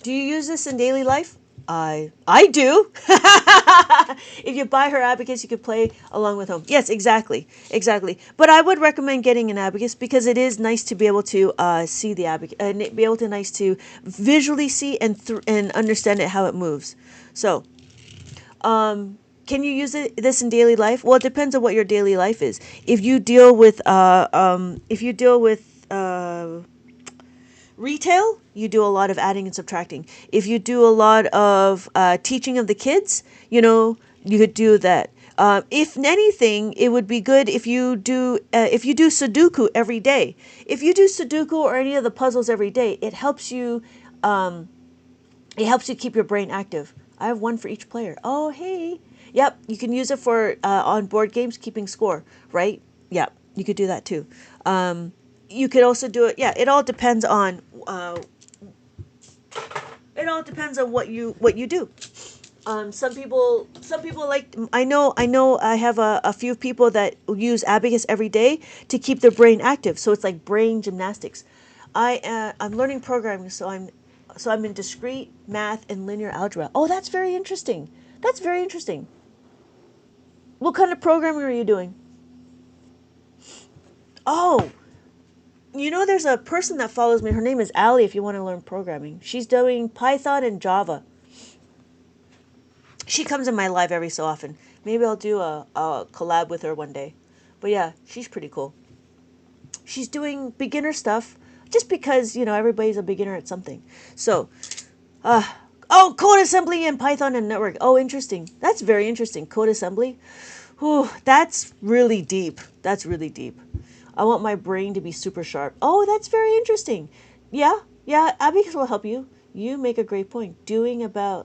A: Do you use this in daily life? I do. If you buy her Abacus, you could play along with home. Yes, exactly. But I would recommend getting an Abacus because it is nice to be able to see the Abacus, and be able to nice to visually see and understand it how it moves. So, can you use this in daily life? Well, it depends on what your daily life is. If you deal with retail, you do a lot of adding and subtracting. If you do a lot of teaching of the kids, you could do that. If anything, it would be good if you do Sudoku every day. If you do Sudoku or any of the puzzles every day, it helps you. It helps you keep your brain active. I have one for each player. Oh, hey. Yep, you can use it for on board games, keeping score, right? Yep, you could do that too. You could also do it. Yeah, it all depends on. It all depends on what you do. Some people like. I know. I have a few people that use Abacus every day to keep their brain active. So it's like brain gymnastics. I'm learning programming, so I'm in discrete math and linear algebra. Oh, that's very interesting. That's very interesting. What kind of programming are you doing? Oh, there's a person that follows me. Her name is Allie. If you want to learn programming, she's doing Python and Java. She comes in my live every so often. Maybe I'll do a collab with her one day. But yeah, she's pretty cool. She's doing beginner stuff just because, everybody's a beginner at something. So, code assembly and Python and network. Oh, interesting. That's very interesting. Code assembly. Whew, that's really deep. That's really deep. I want my brain to be super sharp. Oh, that's very interesting. Yeah, Abacus will help you. You make a great point. Yeah,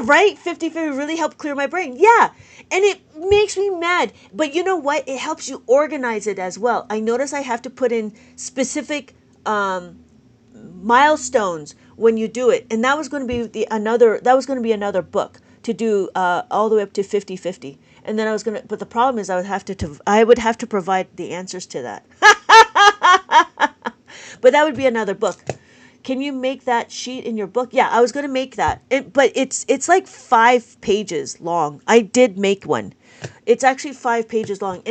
A: right? 50-50 really helped clear my brain. Yeah. And it makes me mad. But you know what? It helps you organize it as well. I notice I have to put in specific milestones when you do it. And that was going to be another book to do all the way up to 50-50. And then but the problem is I would have to provide the answers to that. But that would be another book. Can you make that sheet in your book? Yeah, I was going to make that. But it's like 5 pages long. I did make one. It's actually 5 pages long.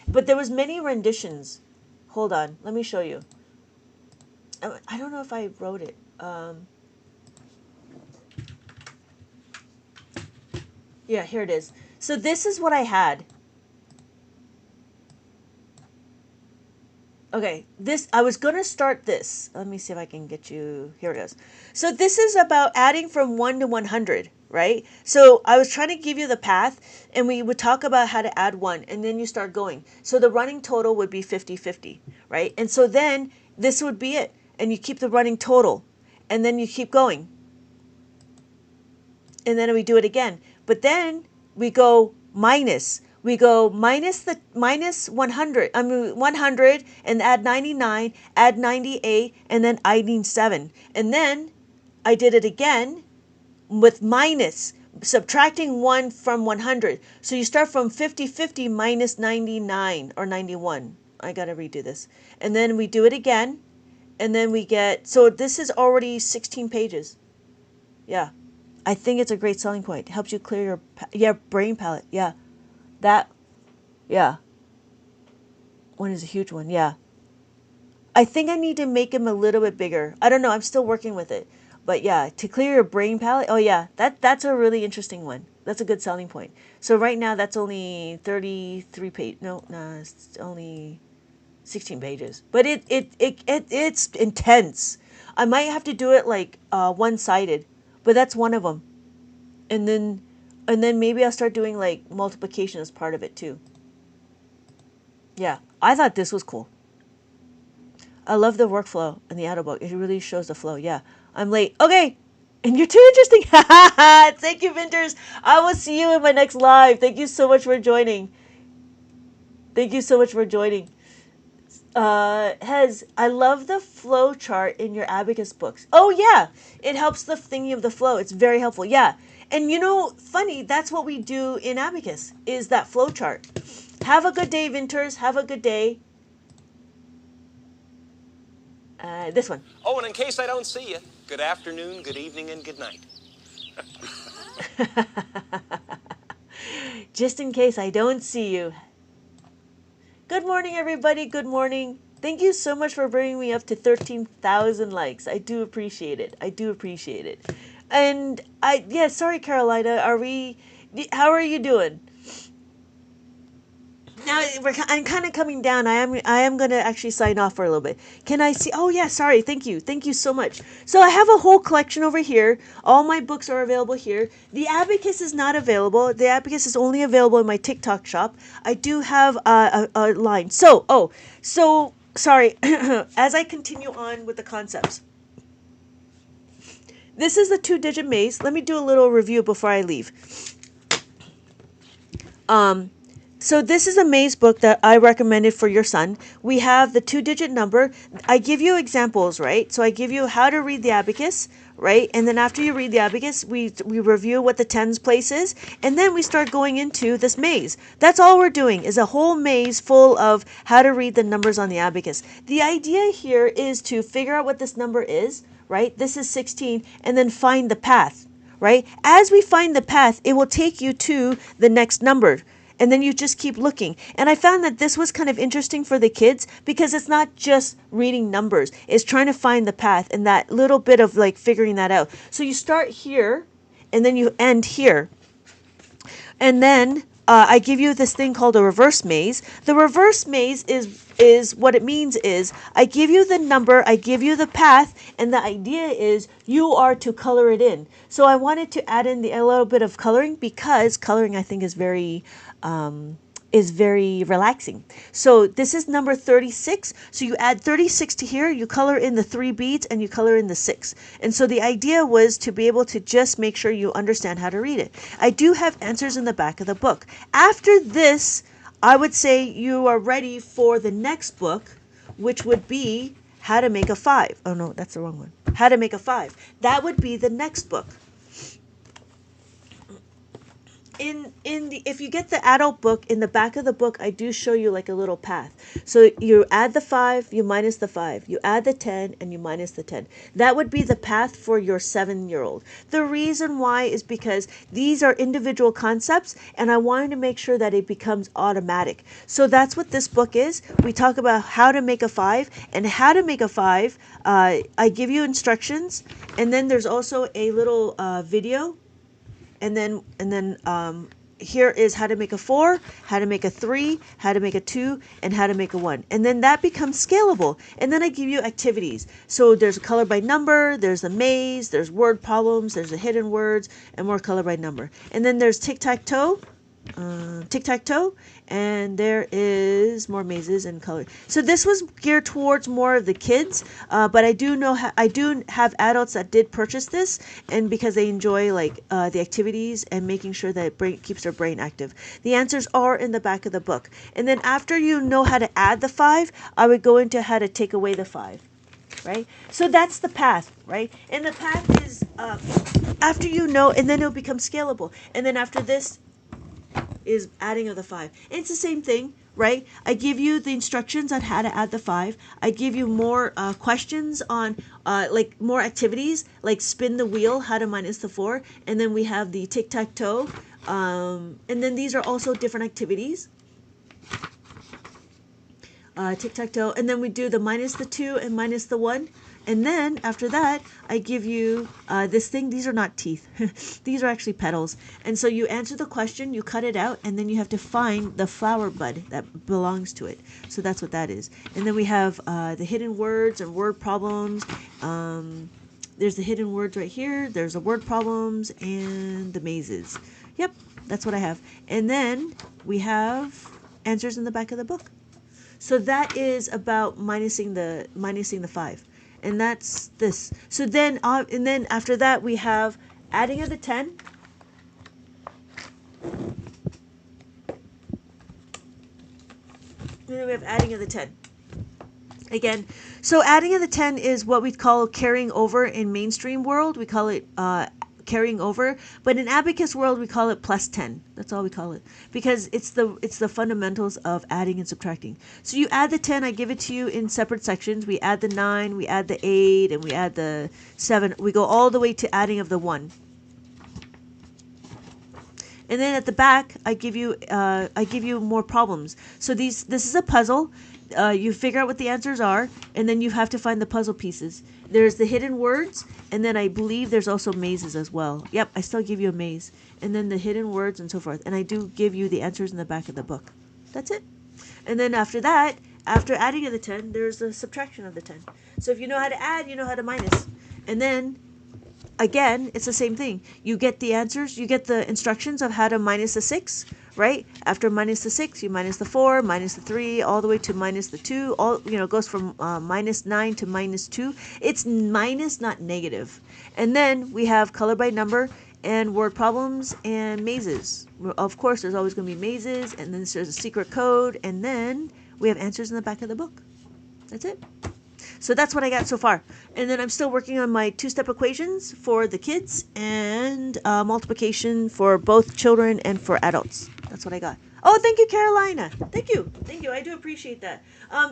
A: But there was many renditions. Hold on. Let me show you. I don't know if I wrote it. Yeah, here it is. So this is what I had. Okay, I was going to start this. Let me see if I can get you. Here it is. So this is about adding from 1 to 100, right? So I was trying to give you the path, and we would talk about how to add 1, and then you start going. So the running total would be 50-50, right? And so then this would be it. And you keep the running total, and then you keep going. And then we do it again. But then we go minus. We go minus 100. 100 and add 99, add 98, and then adding 7. And then I did it again with minus, subtracting 1 from 100. So you start from 50-50 minus 99 or 91. I got to redo this. And then we do it again. And then we so this is already 16 pages. Yeah. I think it's a great selling point. It helps you clear your brain palette. Yeah. That, yeah. One is a huge one. Yeah. I think I need to make him a little bit bigger. I don't know. I'm still working with it. But yeah, to clear your brain palette. Oh yeah, that's a really interesting one. That's a good selling point. So right now that's only 33 page. No, it's only 16 pages. But it's intense. I might have to do it like one-sided, but that's one of them. And then maybe I'll start doing like multiplication as part of it too. Yeah, I thought this was cool. I love the workflow in the audiobook. It really shows the flow. Yeah, I'm late. Okay, and you're too interesting. Thank you, Vinters. I will see you in my next live. Thank you so much for joining. Thank you so much for joining. Hez, I love the flow chart in your Abacus books. Oh yeah, it helps the thingy of the flow. It's very helpful. Yeah, and you know, funny. That's what we do in Abacus. Is that flow chart. Have a good day, Vinters. Have a good day. This one.
H: Oh, and in case I don't see you, good afternoon, good evening, and good night.
A: Just in case I don't see you. Good morning, everybody. Good morning. Thank you so much for bringing me up to 13,000 likes. I do appreciate it. I do appreciate it. And sorry, Carolina. How are you doing? Now I'm kind of coming down. I am going to actually sign off for a little bit. Can I see? Oh yeah, sorry. Thank you so much. So I have a whole collection over here. All my books are available here. The Abacus is not available. The Abacus is only available in my TikTok shop. I do have a line. So sorry. As I continue on with the concepts. This is the 2-digit maze. Let me do a little review before I leave. So this is a maze book that I recommended for your son. We have the 2-digit number. I give you examples, right? So I give you how to read the Abacus, right? And then after you read the Abacus, we review what the tens place is, and then we start going into this maze. That's all we're doing is a whole maze full of how to read the numbers on the Abacus. The idea here is to figure out what this number is, right? This is 16, and then find the path, right? As we find the path, it will take you to the next number. And then you just keep looking. And I found that this was kind of interesting for the kids because it's not just reading numbers. It's trying to find the path and that little bit of like figuring that out. So you start here and then you end here. And then I give you this thing called a reverse maze. The reverse maze is what it means is I give you the number, I give you the path, and the idea is you are to color it in. So I wanted to add in a little bit of coloring because coloring I think is very relaxing. So this is number 36. So you add 36 to here, you color in the 3 beads and you color in the 6. And so the idea was to be able to just make sure you understand how to read it. I do have answers in the back of the book. After this, I would say you are ready for the next book, which would be How to Make a 5. Oh no, that's the wrong one. How to Make a 5. That would be the next book. If you get the adult book, in the back of the book, I do show you like a little path. So you add the 5, you minus the 5. You add the 10, and you minus the 10. That would be the path for your 7-year-old. The reason why is because these are individual concepts, and I wanted to make sure that it becomes automatic. So that's what this book is. We talk about how to make a 5, and how to make a 5, I give you instructions, and then there's also a little video. And then here is how to make a 4, how to make a 3, how to make a 2, and how to make a 1. And then that becomes scalable. And then I give you activities. So there's a color by number, there's a maze, there's word problems, there's the hidden words, and more color by number. And then there's tic-tac-toe, and there is more mazes and color. So this was geared towards more of the kids, but I do have adults that did purchase this, and because they enjoy like the activities and making sure that it keeps their brain active. The answers are in the back of the book, and then after you know how to add the 5, I would go into how to take away the 5. Right? So that's the path, right? And the path is after you know, and then it'll become scalable. And then after this is adding of the 5. And it's the same thing, right? I give you the instructions on how to add the 5. I give you more questions on like more activities, like spin the wheel, how to minus the 4. And then we have the tic-tac-toe. And then these are also different activities. tic-tac-toe, and then we do the minus the 2 and minus the 1. And then after that, I give you this thing. These are not teeth. These are actually petals. And so you answer the question, you cut it out, and then you have to find the flower bud that belongs to it. So that's what that is. And then we have the hidden words and word problems. There's the hidden words right here. There's the word problems and the mazes. Yep, that's what I have. And then we have answers in the back of the book. So that is about minusing the 5. And that's this. So then, and then after that, we have adding of the 10. And then we have adding of the 10. Again, so adding of the 10 is what we call carrying over in mainstream world. We call it carrying over, but in Abacus world we call it plus 10. That's all we call it, because it's the fundamentals of adding and subtracting. So you add the 10, I give it to you in separate sections. We add the 9, we add the 8, and we add the 7. We go all the way to adding of the 1. And then at the back I give you more problems. So this is a puzzle. You figure out what the answers are, and then you have to find the puzzle pieces. There's the hidden words, and then I believe there's also mazes as well. Yep, I still give you a maze. And then the hidden words and so forth. And I do give you the answers in the back of the book. That's it. And then after that, after adding of the 10, there's the subtraction of the 10. So if you know how to add, you know how to minus. And then again, it's the same thing. You get the answers, you get the instructions of how to minus the 6, right? After minus the 6, you minus the 4, minus the 3, all the way to minus the 2. All, goes from minus 9 to minus 2. It's minus, not negative. And then we have color by number and word problems and mazes. Of course, there's always going to be mazes, and then there's a secret code, and then we have answers in the back of the book. That's it. So that's what I got so far. And then I'm still working on my 2-step equations for the kids and multiplication for both children and for adults. That's what I got. Oh, thank you, Carolina. Thank you. Thank you. I do appreciate that.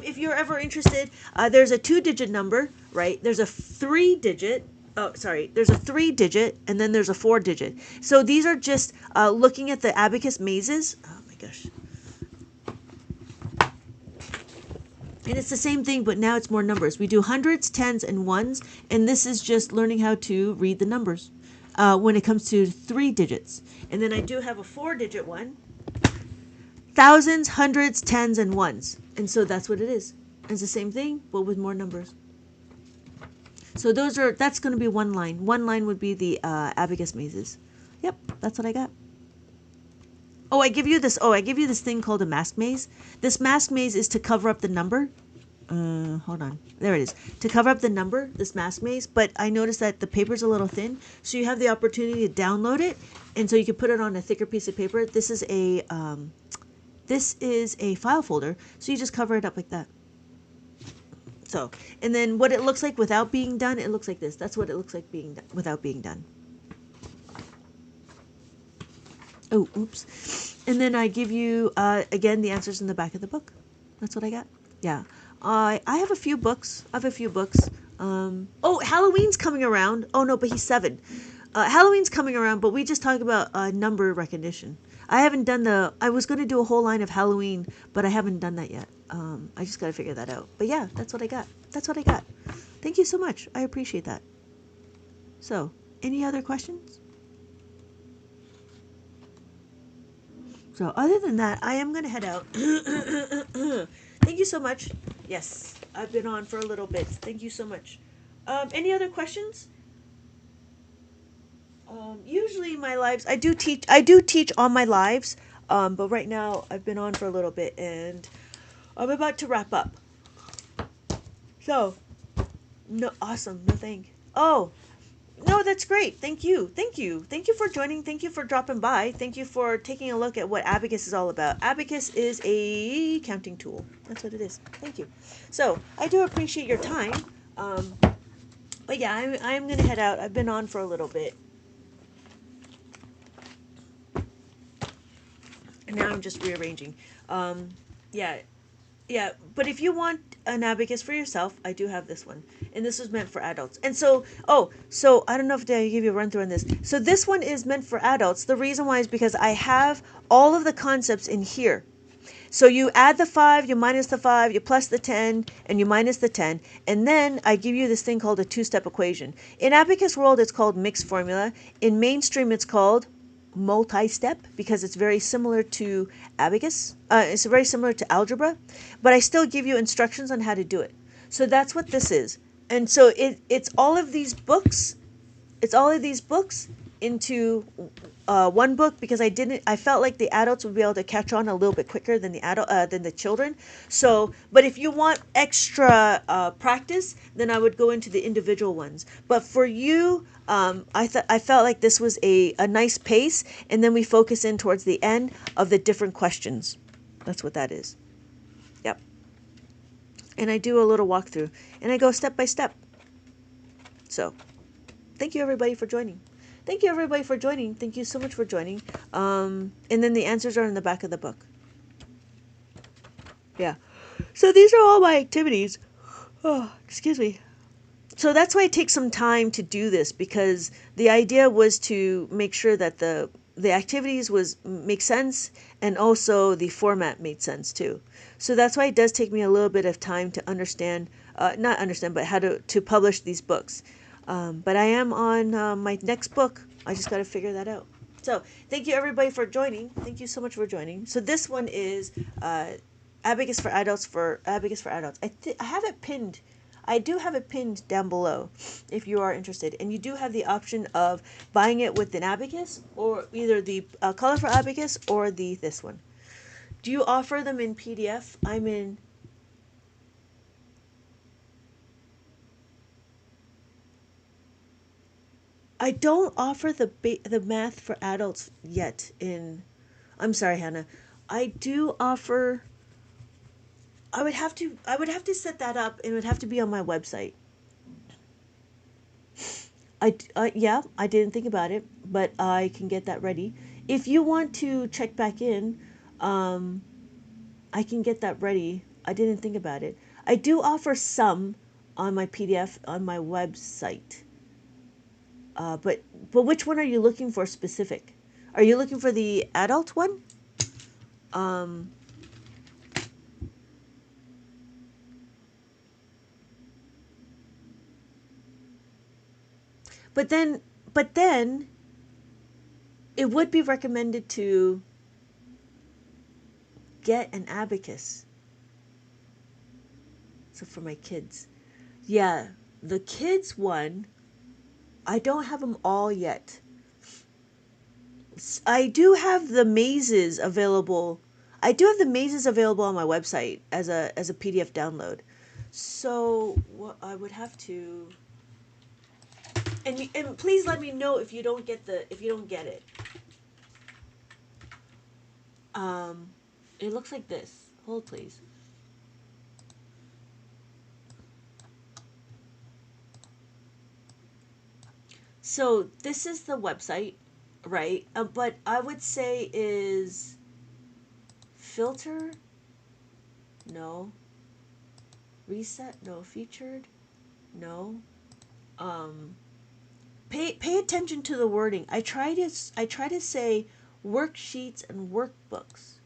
A: If you're ever interested, there's a 2-digit number, right? There's a 3-digit. Oh, sorry. There's a 3-digit, and then there's a 4-digit. So these are just looking at the Abacus mazes. Oh, my gosh. And it's the same thing, but now it's more numbers. We do hundreds, tens, and ones, and this is just learning how to read the numbers when it comes to 3 digits. And then I do have a 4-digit one. Thousands, hundreds, tens, and ones. And so that's what it is. It's the same thing, but with more numbers. So that's going to be one line. One line would be the Abacus mazes. Yep, that's what I got. Oh, I give you this thing called a mask maze. This mask maze is to cover up the number. Hold on. There it is. To cover up the number, this mask maze. But I noticed that the paper's a little thin, so you have the opportunity to download it, and so you can put it on a thicker piece of paper. This is a file folder, so you just cover it up like that. So, and then what it looks like without being done, it looks like this. That's what it looks like without being done. Oh, oops. And then I give you, again, the answers in the back of the book. That's what I got. Yeah. I have a few books. Oh, Halloween's coming around. Oh, no, but he's 7. Halloween's coming around, but we just talked about number recognition. I was going to do a whole line of Halloween, but I haven't done that yet. I just got to figure that out. But yeah, that's what I got. Thank you so much. I appreciate that. So, any other questions? So other than that, I am going to head out. Thank you so much. Yes, I've been on for a little bit. Thank you so much. Any other questions? Usually my lives, I do teach on my lives, but right now I've been on for a little bit and I'm about to wrap up. So, no, awesome. No thank. Oh, no, that's great. Thank you. Thank you for joining. Thank you for dropping by. Thank you for taking a look at what Abacus is all about. Abacus is a counting tool. That's what it is. Thank you. So, I do appreciate your time. But yeah, I'm going to head out. I've been on for a little bit. And now I'm just rearranging. Yeah, but if you want an Abacus for yourself, I do have this one. And this was meant for adults. And so I don't know if I give you a run through on this. So this one is meant for adults. The reason why is because I have all of the concepts in here. So you add the 5, you minus the 5, you plus the 10, and you minus the 10, and then I give you this thing called a two-step equation. In Abacus world, it's called mixed formula. In mainstream, it's called multi-step because it's very similar to Abacus. It's very similar to algebra, but I still give you instructions on how to do it. So that's what this is. And so it's all of these books. It's all of these books into one book because I felt like the adults would be able to catch on a little bit quicker than the children. So, but if you want extra practice, then I would go into the individual ones. But for you, I felt like this was a nice pace, and then we focus in towards the end of the different questions. That's what that is. Yep. And I do a little walkthrough, and I go step by step. So, thank you everybody for joining. Thank you everybody for joining. Thank you so much for joining. And then the answers are in the back of the book. Yeah. So these are all my activities. Oh, excuse me. So that's why it takes some time to do this, because the idea was to make sure that the activities make sense, and also the format made sense too. So that's why it does take me a little bit of time to understand, not understand, but how to publish these books. But I am on my next book. I just got to figure that out. So thank you everybody for joining. Thank you so much for joining. So this one is Abacus for Adults Abacus for Adults. I have it pinned. I do have it pinned down below if you are interested. And you do have the option of buying it with an Abacus, or either the Colorful Abacus or this one. Do you offer them in PDF? I'm in... I don't offer the math for adults yet in... I'm sorry, Hannah. I do offer... I would have to set that up, and it would have to be on my website. Yeah, I didn't think about it, but I can get that ready. If you want to check back in, I can get that ready. I didn't think about it. I do offer some on my PDF on my website. But which one are you looking for specific? Are you looking for the adult one? But then it would be recommended to get an Abacus. So for my kids. Yeah, the kids one, I don't have them all yet. I do have the mazes available. I do have the mazes available on my website as a PDF download. So what I would have to... And please let me know if you don't get it. It looks like this. Hold please. So this is the website, right? But I would say is filter, no. Reset, no. Featured, no. Pay attention to the wording. I try to say worksheets and workbooks.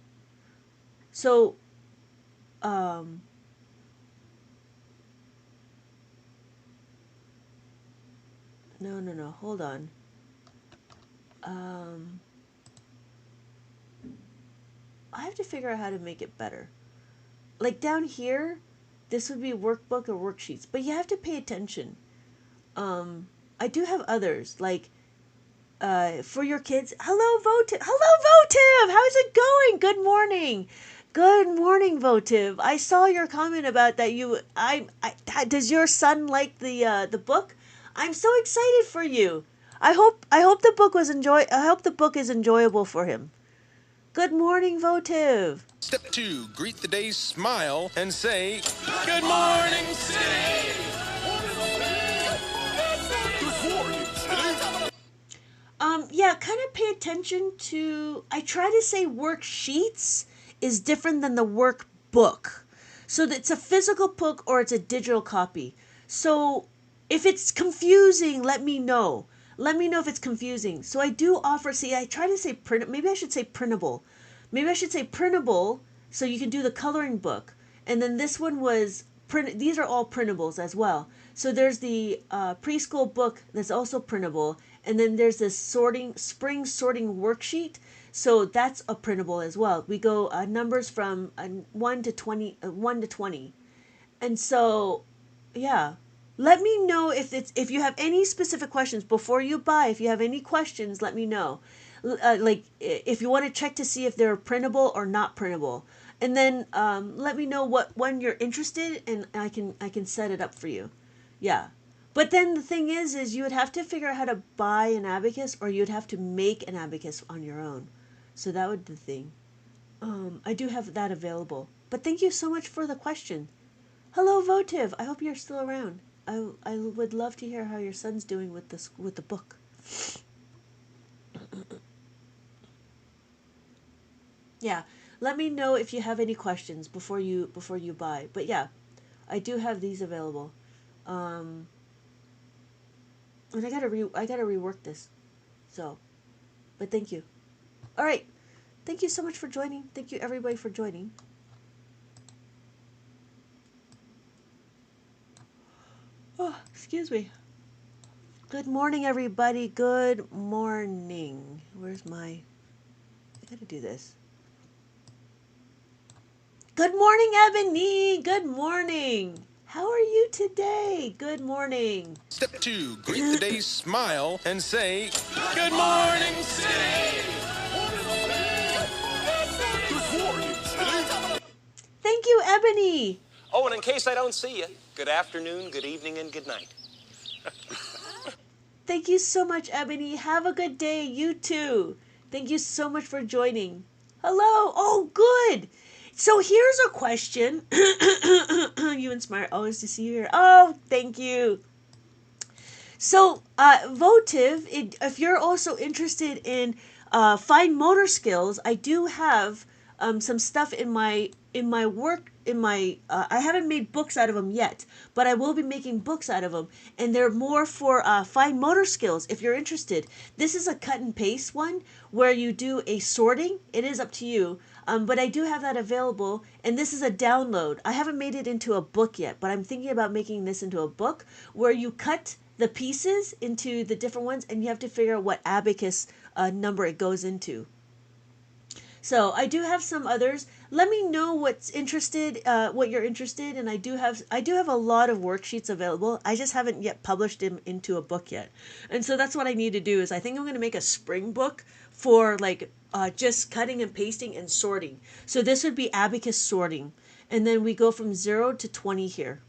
A: So, no, hold on. I have to figure out how to make it better. Like down here, this would be workbook or worksheets, but you have to pay attention. I do have others, like for your kids. Hello, Votive. Hello, Votive. How's it going? Good morning. Good morning, Votive. I saw your comment about that. Does your son like the book? I'm so excited for you. I hope the book I hope the book is enjoyable for him. Good morning, Votive.
B: Step 2, greet the day, smile, and say, Good morning, city!
A: Yeah, kind of pay attention to... I try to say worksheets is different than the workbook. So it's a physical book or it's a digital copy. So if it's confusing, let me know. Let me know if it's confusing. So I do offer... See, I try to say print... Maybe I should say printable. Maybe I should say printable So you can do the coloring book. And then this one was print. These are all printables as well. So there's the preschool book that's also printable, and then there's this spring sorting worksheet. So that's a printable as well. We go numbers from 1 to 20, 1 to 20. And so, yeah. Let me know if you have any specific questions before you buy. If you have any questions, let me know. Like if you want to check to see if they're printable or not printable, and then let me know what one you're interested in, and I can set it up for you. Yeah. But then the thing is you would have to figure out how to buy an abacus, or you'd have to make an abacus on your own. So that would be the thing. I do have that available. But thank you so much for the question. Hello, Votive. I hope you're still around. I would love to hear how your son's doing with the book. Yeah, let me know if you have any questions before you buy. But yeah, I do have these available. And I gotta rework this. So, but thank you. All right, thank you so much for joining. Thank you everybody for joining. Oh, excuse me. Good morning, everybody. Good morning. Where's my... I gotta do this. Good morning, Ebony. Good morning. How are you today? Good morning.
B: Step 2, greet the day, smile, and say, Good morning, city!
A: Thank you, Ebony.
H: Oh, and in case I don't see you, good afternoon, good evening, and good night.
A: Thank you so much, Ebony. Have a good day. You too. Thank you so much for joining. Hello. Oh, good. So here's a question. You inspire always to see you here. Oh, thank you. So, Votive, if you're also interested in fine motor skills, I do have some stuff in my work in my I haven't made books out of them yet, but I will be making books out of them, and they're more for fine motor skills. If you're interested, this is a cut and paste one where you do a sorting. It is up to you. But I do have that available, and this is a download. I haven't made it into a book yet, but I'm thinking about making this into a book where you cut the pieces into the different ones, and you have to figure out what abacus number it goes into. So I do have some others. Let me know what you're interested in. I do have a lot of worksheets available. I just haven't yet published them into a book yet, and so that's what I need to do. Is I think I'm going to make a spring book for like just cutting and pasting and sorting. So this would be abacus sorting, and then we go from 0 to 20 here.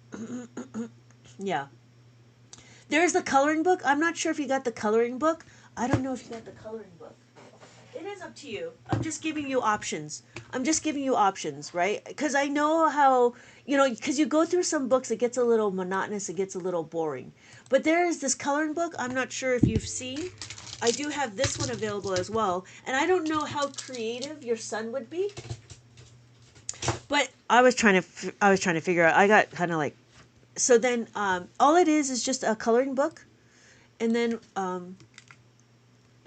A: Yeah. There's the coloring book. I'm not sure if you got the coloring book. I don't know if you got the coloring book. It is up to you. I'm just giving you options. Right? Because I know how, because you go through some books, it gets a little monotonous, it gets a little boring. But there is this coloring book. I'm not sure if you've seen. I do have this one available as well. And I don't know how creative your son would be. But I was trying to figure out. I got kind of like, so then all it is just a coloring book. And then,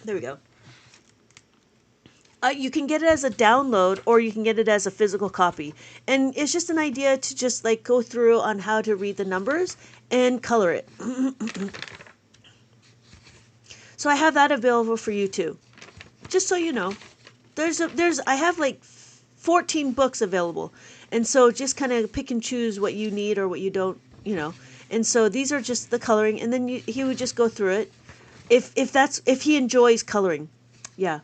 A: there we go. You can get it as a download, or you can get it as a physical copy. And it's just an idea to just like go through on how to read the numbers and color it. So I have that available for you too. Just so you know. I have like 14 books available. And so just kind of pick and choose what you need or what you don't, And so these are just the coloring, and then he would just go through it if he enjoys coloring. Yeah.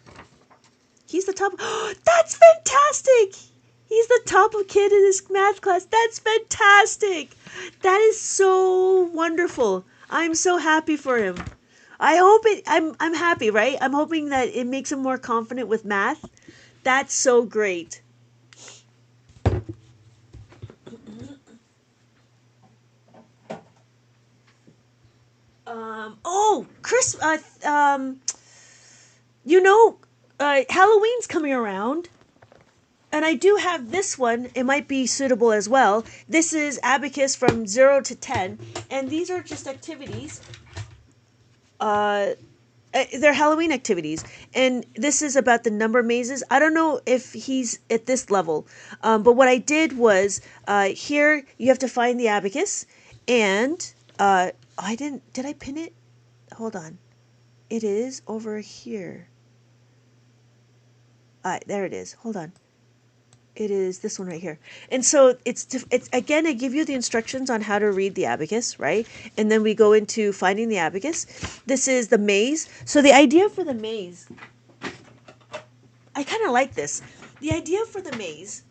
A: He's the top. Oh, that's fantastic. He's the top of kid in his math class. That's fantastic. That is so wonderful. I'm so happy for him. I'm happy, right? I'm hoping that it makes him more confident with math. That's so great. Chris, Halloween's coming around, and I do have this one. It might be suitable as well. This is Abacus from 0 to 10, and these are just activities. they're Halloween activities, and this is about the number mazes. I don't know if he's at this level, but what I did was here you have to find the abacus, and I didn't. Did I pin it? Hold on, it is over here. There it is. Hold on. It is this one right here. And so it's again, I give you the instructions on how to read the abacus, right? And then we go into finding the abacus. This is the maze. So the idea for the maze, I kind of like this. The idea for the maze,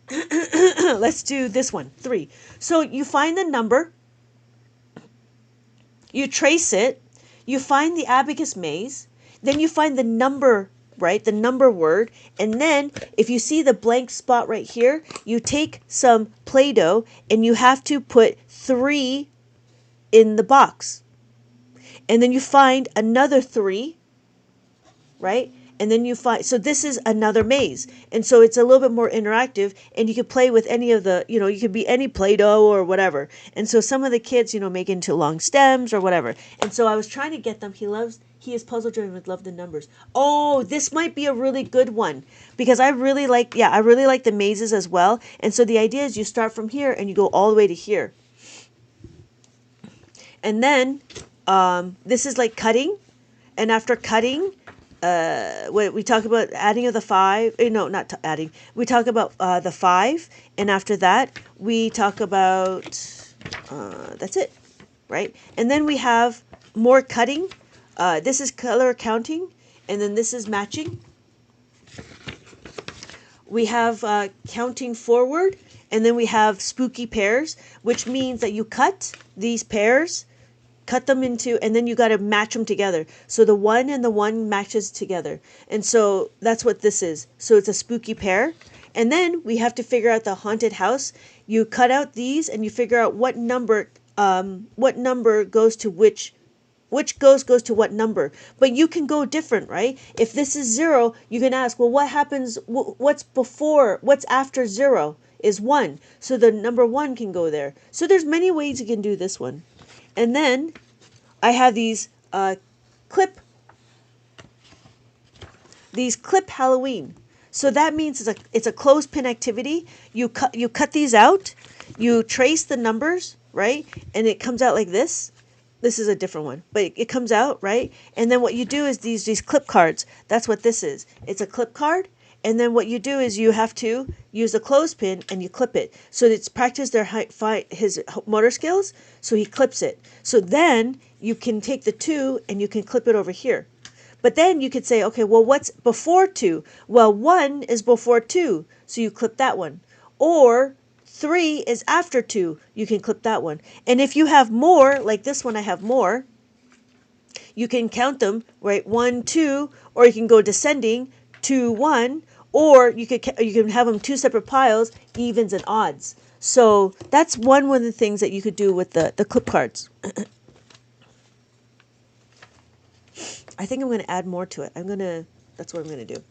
A: let's do this one, 3. So you find the number, you trace it, you find the abacus maze, then you find the number, right? The number word. And then if you see the blank spot right here, you take some Play-Doh and you have to put 3 in the box. And then you find another 3, right? And then you find, so this is another maze. And so it's a little bit more interactive, and you could play with any of the, you could be any Play-Doh or whatever. And so some of the kids, make into long stems or whatever. And so I was trying to get them. He is puzzle driven with love the numbers. Oh, this might be a really good one because I really like the mazes as well. And so the idea is you start from here and you go all the way to here. And then this is like cutting. And after cutting, we talk about adding of the 5. No, not adding. We talk about the 5. And after that, we talk about, that's it, right? And then we have more cutting. This is color counting, and then this is matching. We have counting forward, and then we have spooky pairs, which means that you cut these pairs, cut them into, and then you got to match them together. So the 1 and the 1 matches together. And so that's what this is. So it's a spooky pair. And then we have to figure out the haunted house. You cut out these and you figure out what number goes to which goes to what number. But you can go different, right? If this is 0, you can ask, well, what happens, what's after 0 is 1. So the number 1 can go there. So there's many ways you can do this one. And then I have these clip Halloween. So that means it's a clothespin activity. You cut these out, you trace the numbers, right? And it comes out like this. This is a different one, but it comes out, right? And then what you do is these clip cards. That's what this is. It's a clip card. And then what you do is you have to use a clothespin and you clip it. So it's practice his motor skills. So he clips it. So then you can take the 2 and you can clip it over here. But then you could say, okay, well, what's before 2? Well, 1 is before 2. So you clip that one. Or 3 is after 2. You can clip that one. And if you have more, like this one, I have more, you can count them, right? 1, 2, or you can go descending, 2, 1, or you can have them 2 separate piles, evens and odds. So that's one of the things that you could do with the clip cards. I think I'm going to add more to it. That's what I'm going to do.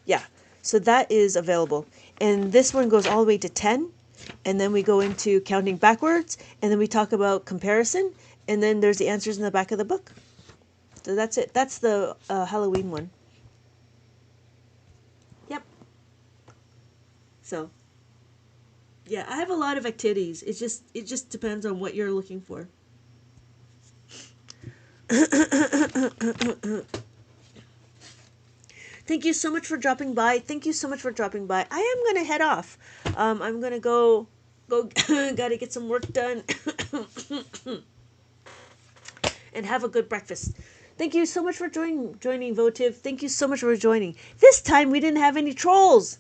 A: Yeah. So that is available. And this one goes all the way to 10. And then we go into counting backwards. And then we talk about comparison. And then there's the answers in the back of the book. So that's it. That's the Halloween one. Yep. So, yeah, I have a lot of activities. It just depends on what you're looking for. Thank you so much for dropping by. Thank you so much for dropping by. I am going to head off. I'm going to go got to get some work done and have a good breakfast. Thank you so much for joining, Votive. Thank you so much for joining. This time we didn't have any trolls.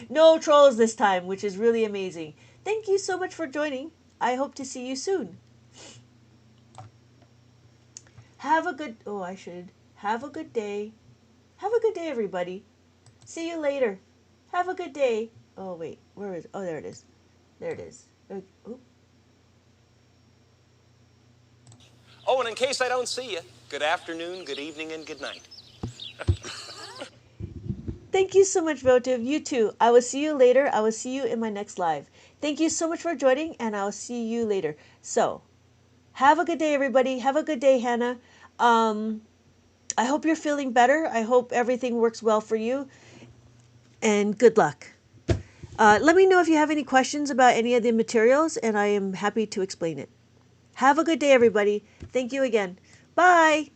A: No trolls this time, which is really amazing. Thank you so much for joining. I hope to see you soon. Have a good day. Have a good day, everybody. See you later. Have a good day. Oh, wait. Where is it? Oh, there it is. There it is.
H: Oh, and in case I don't see you, good afternoon, good evening, and good night.
A: Thank you so much, Votive. You too. I will see you later. I will see you in my next live. Thank you so much for joining, and I'll see you later. So, have a good day, everybody. Have a good day, Hannah. I hope you're feeling better. I hope everything works well for you. And good luck. Let me know if you have any questions about any of the materials, and I am happy to explain it. Have a good day, everybody. Thank you again. Bye.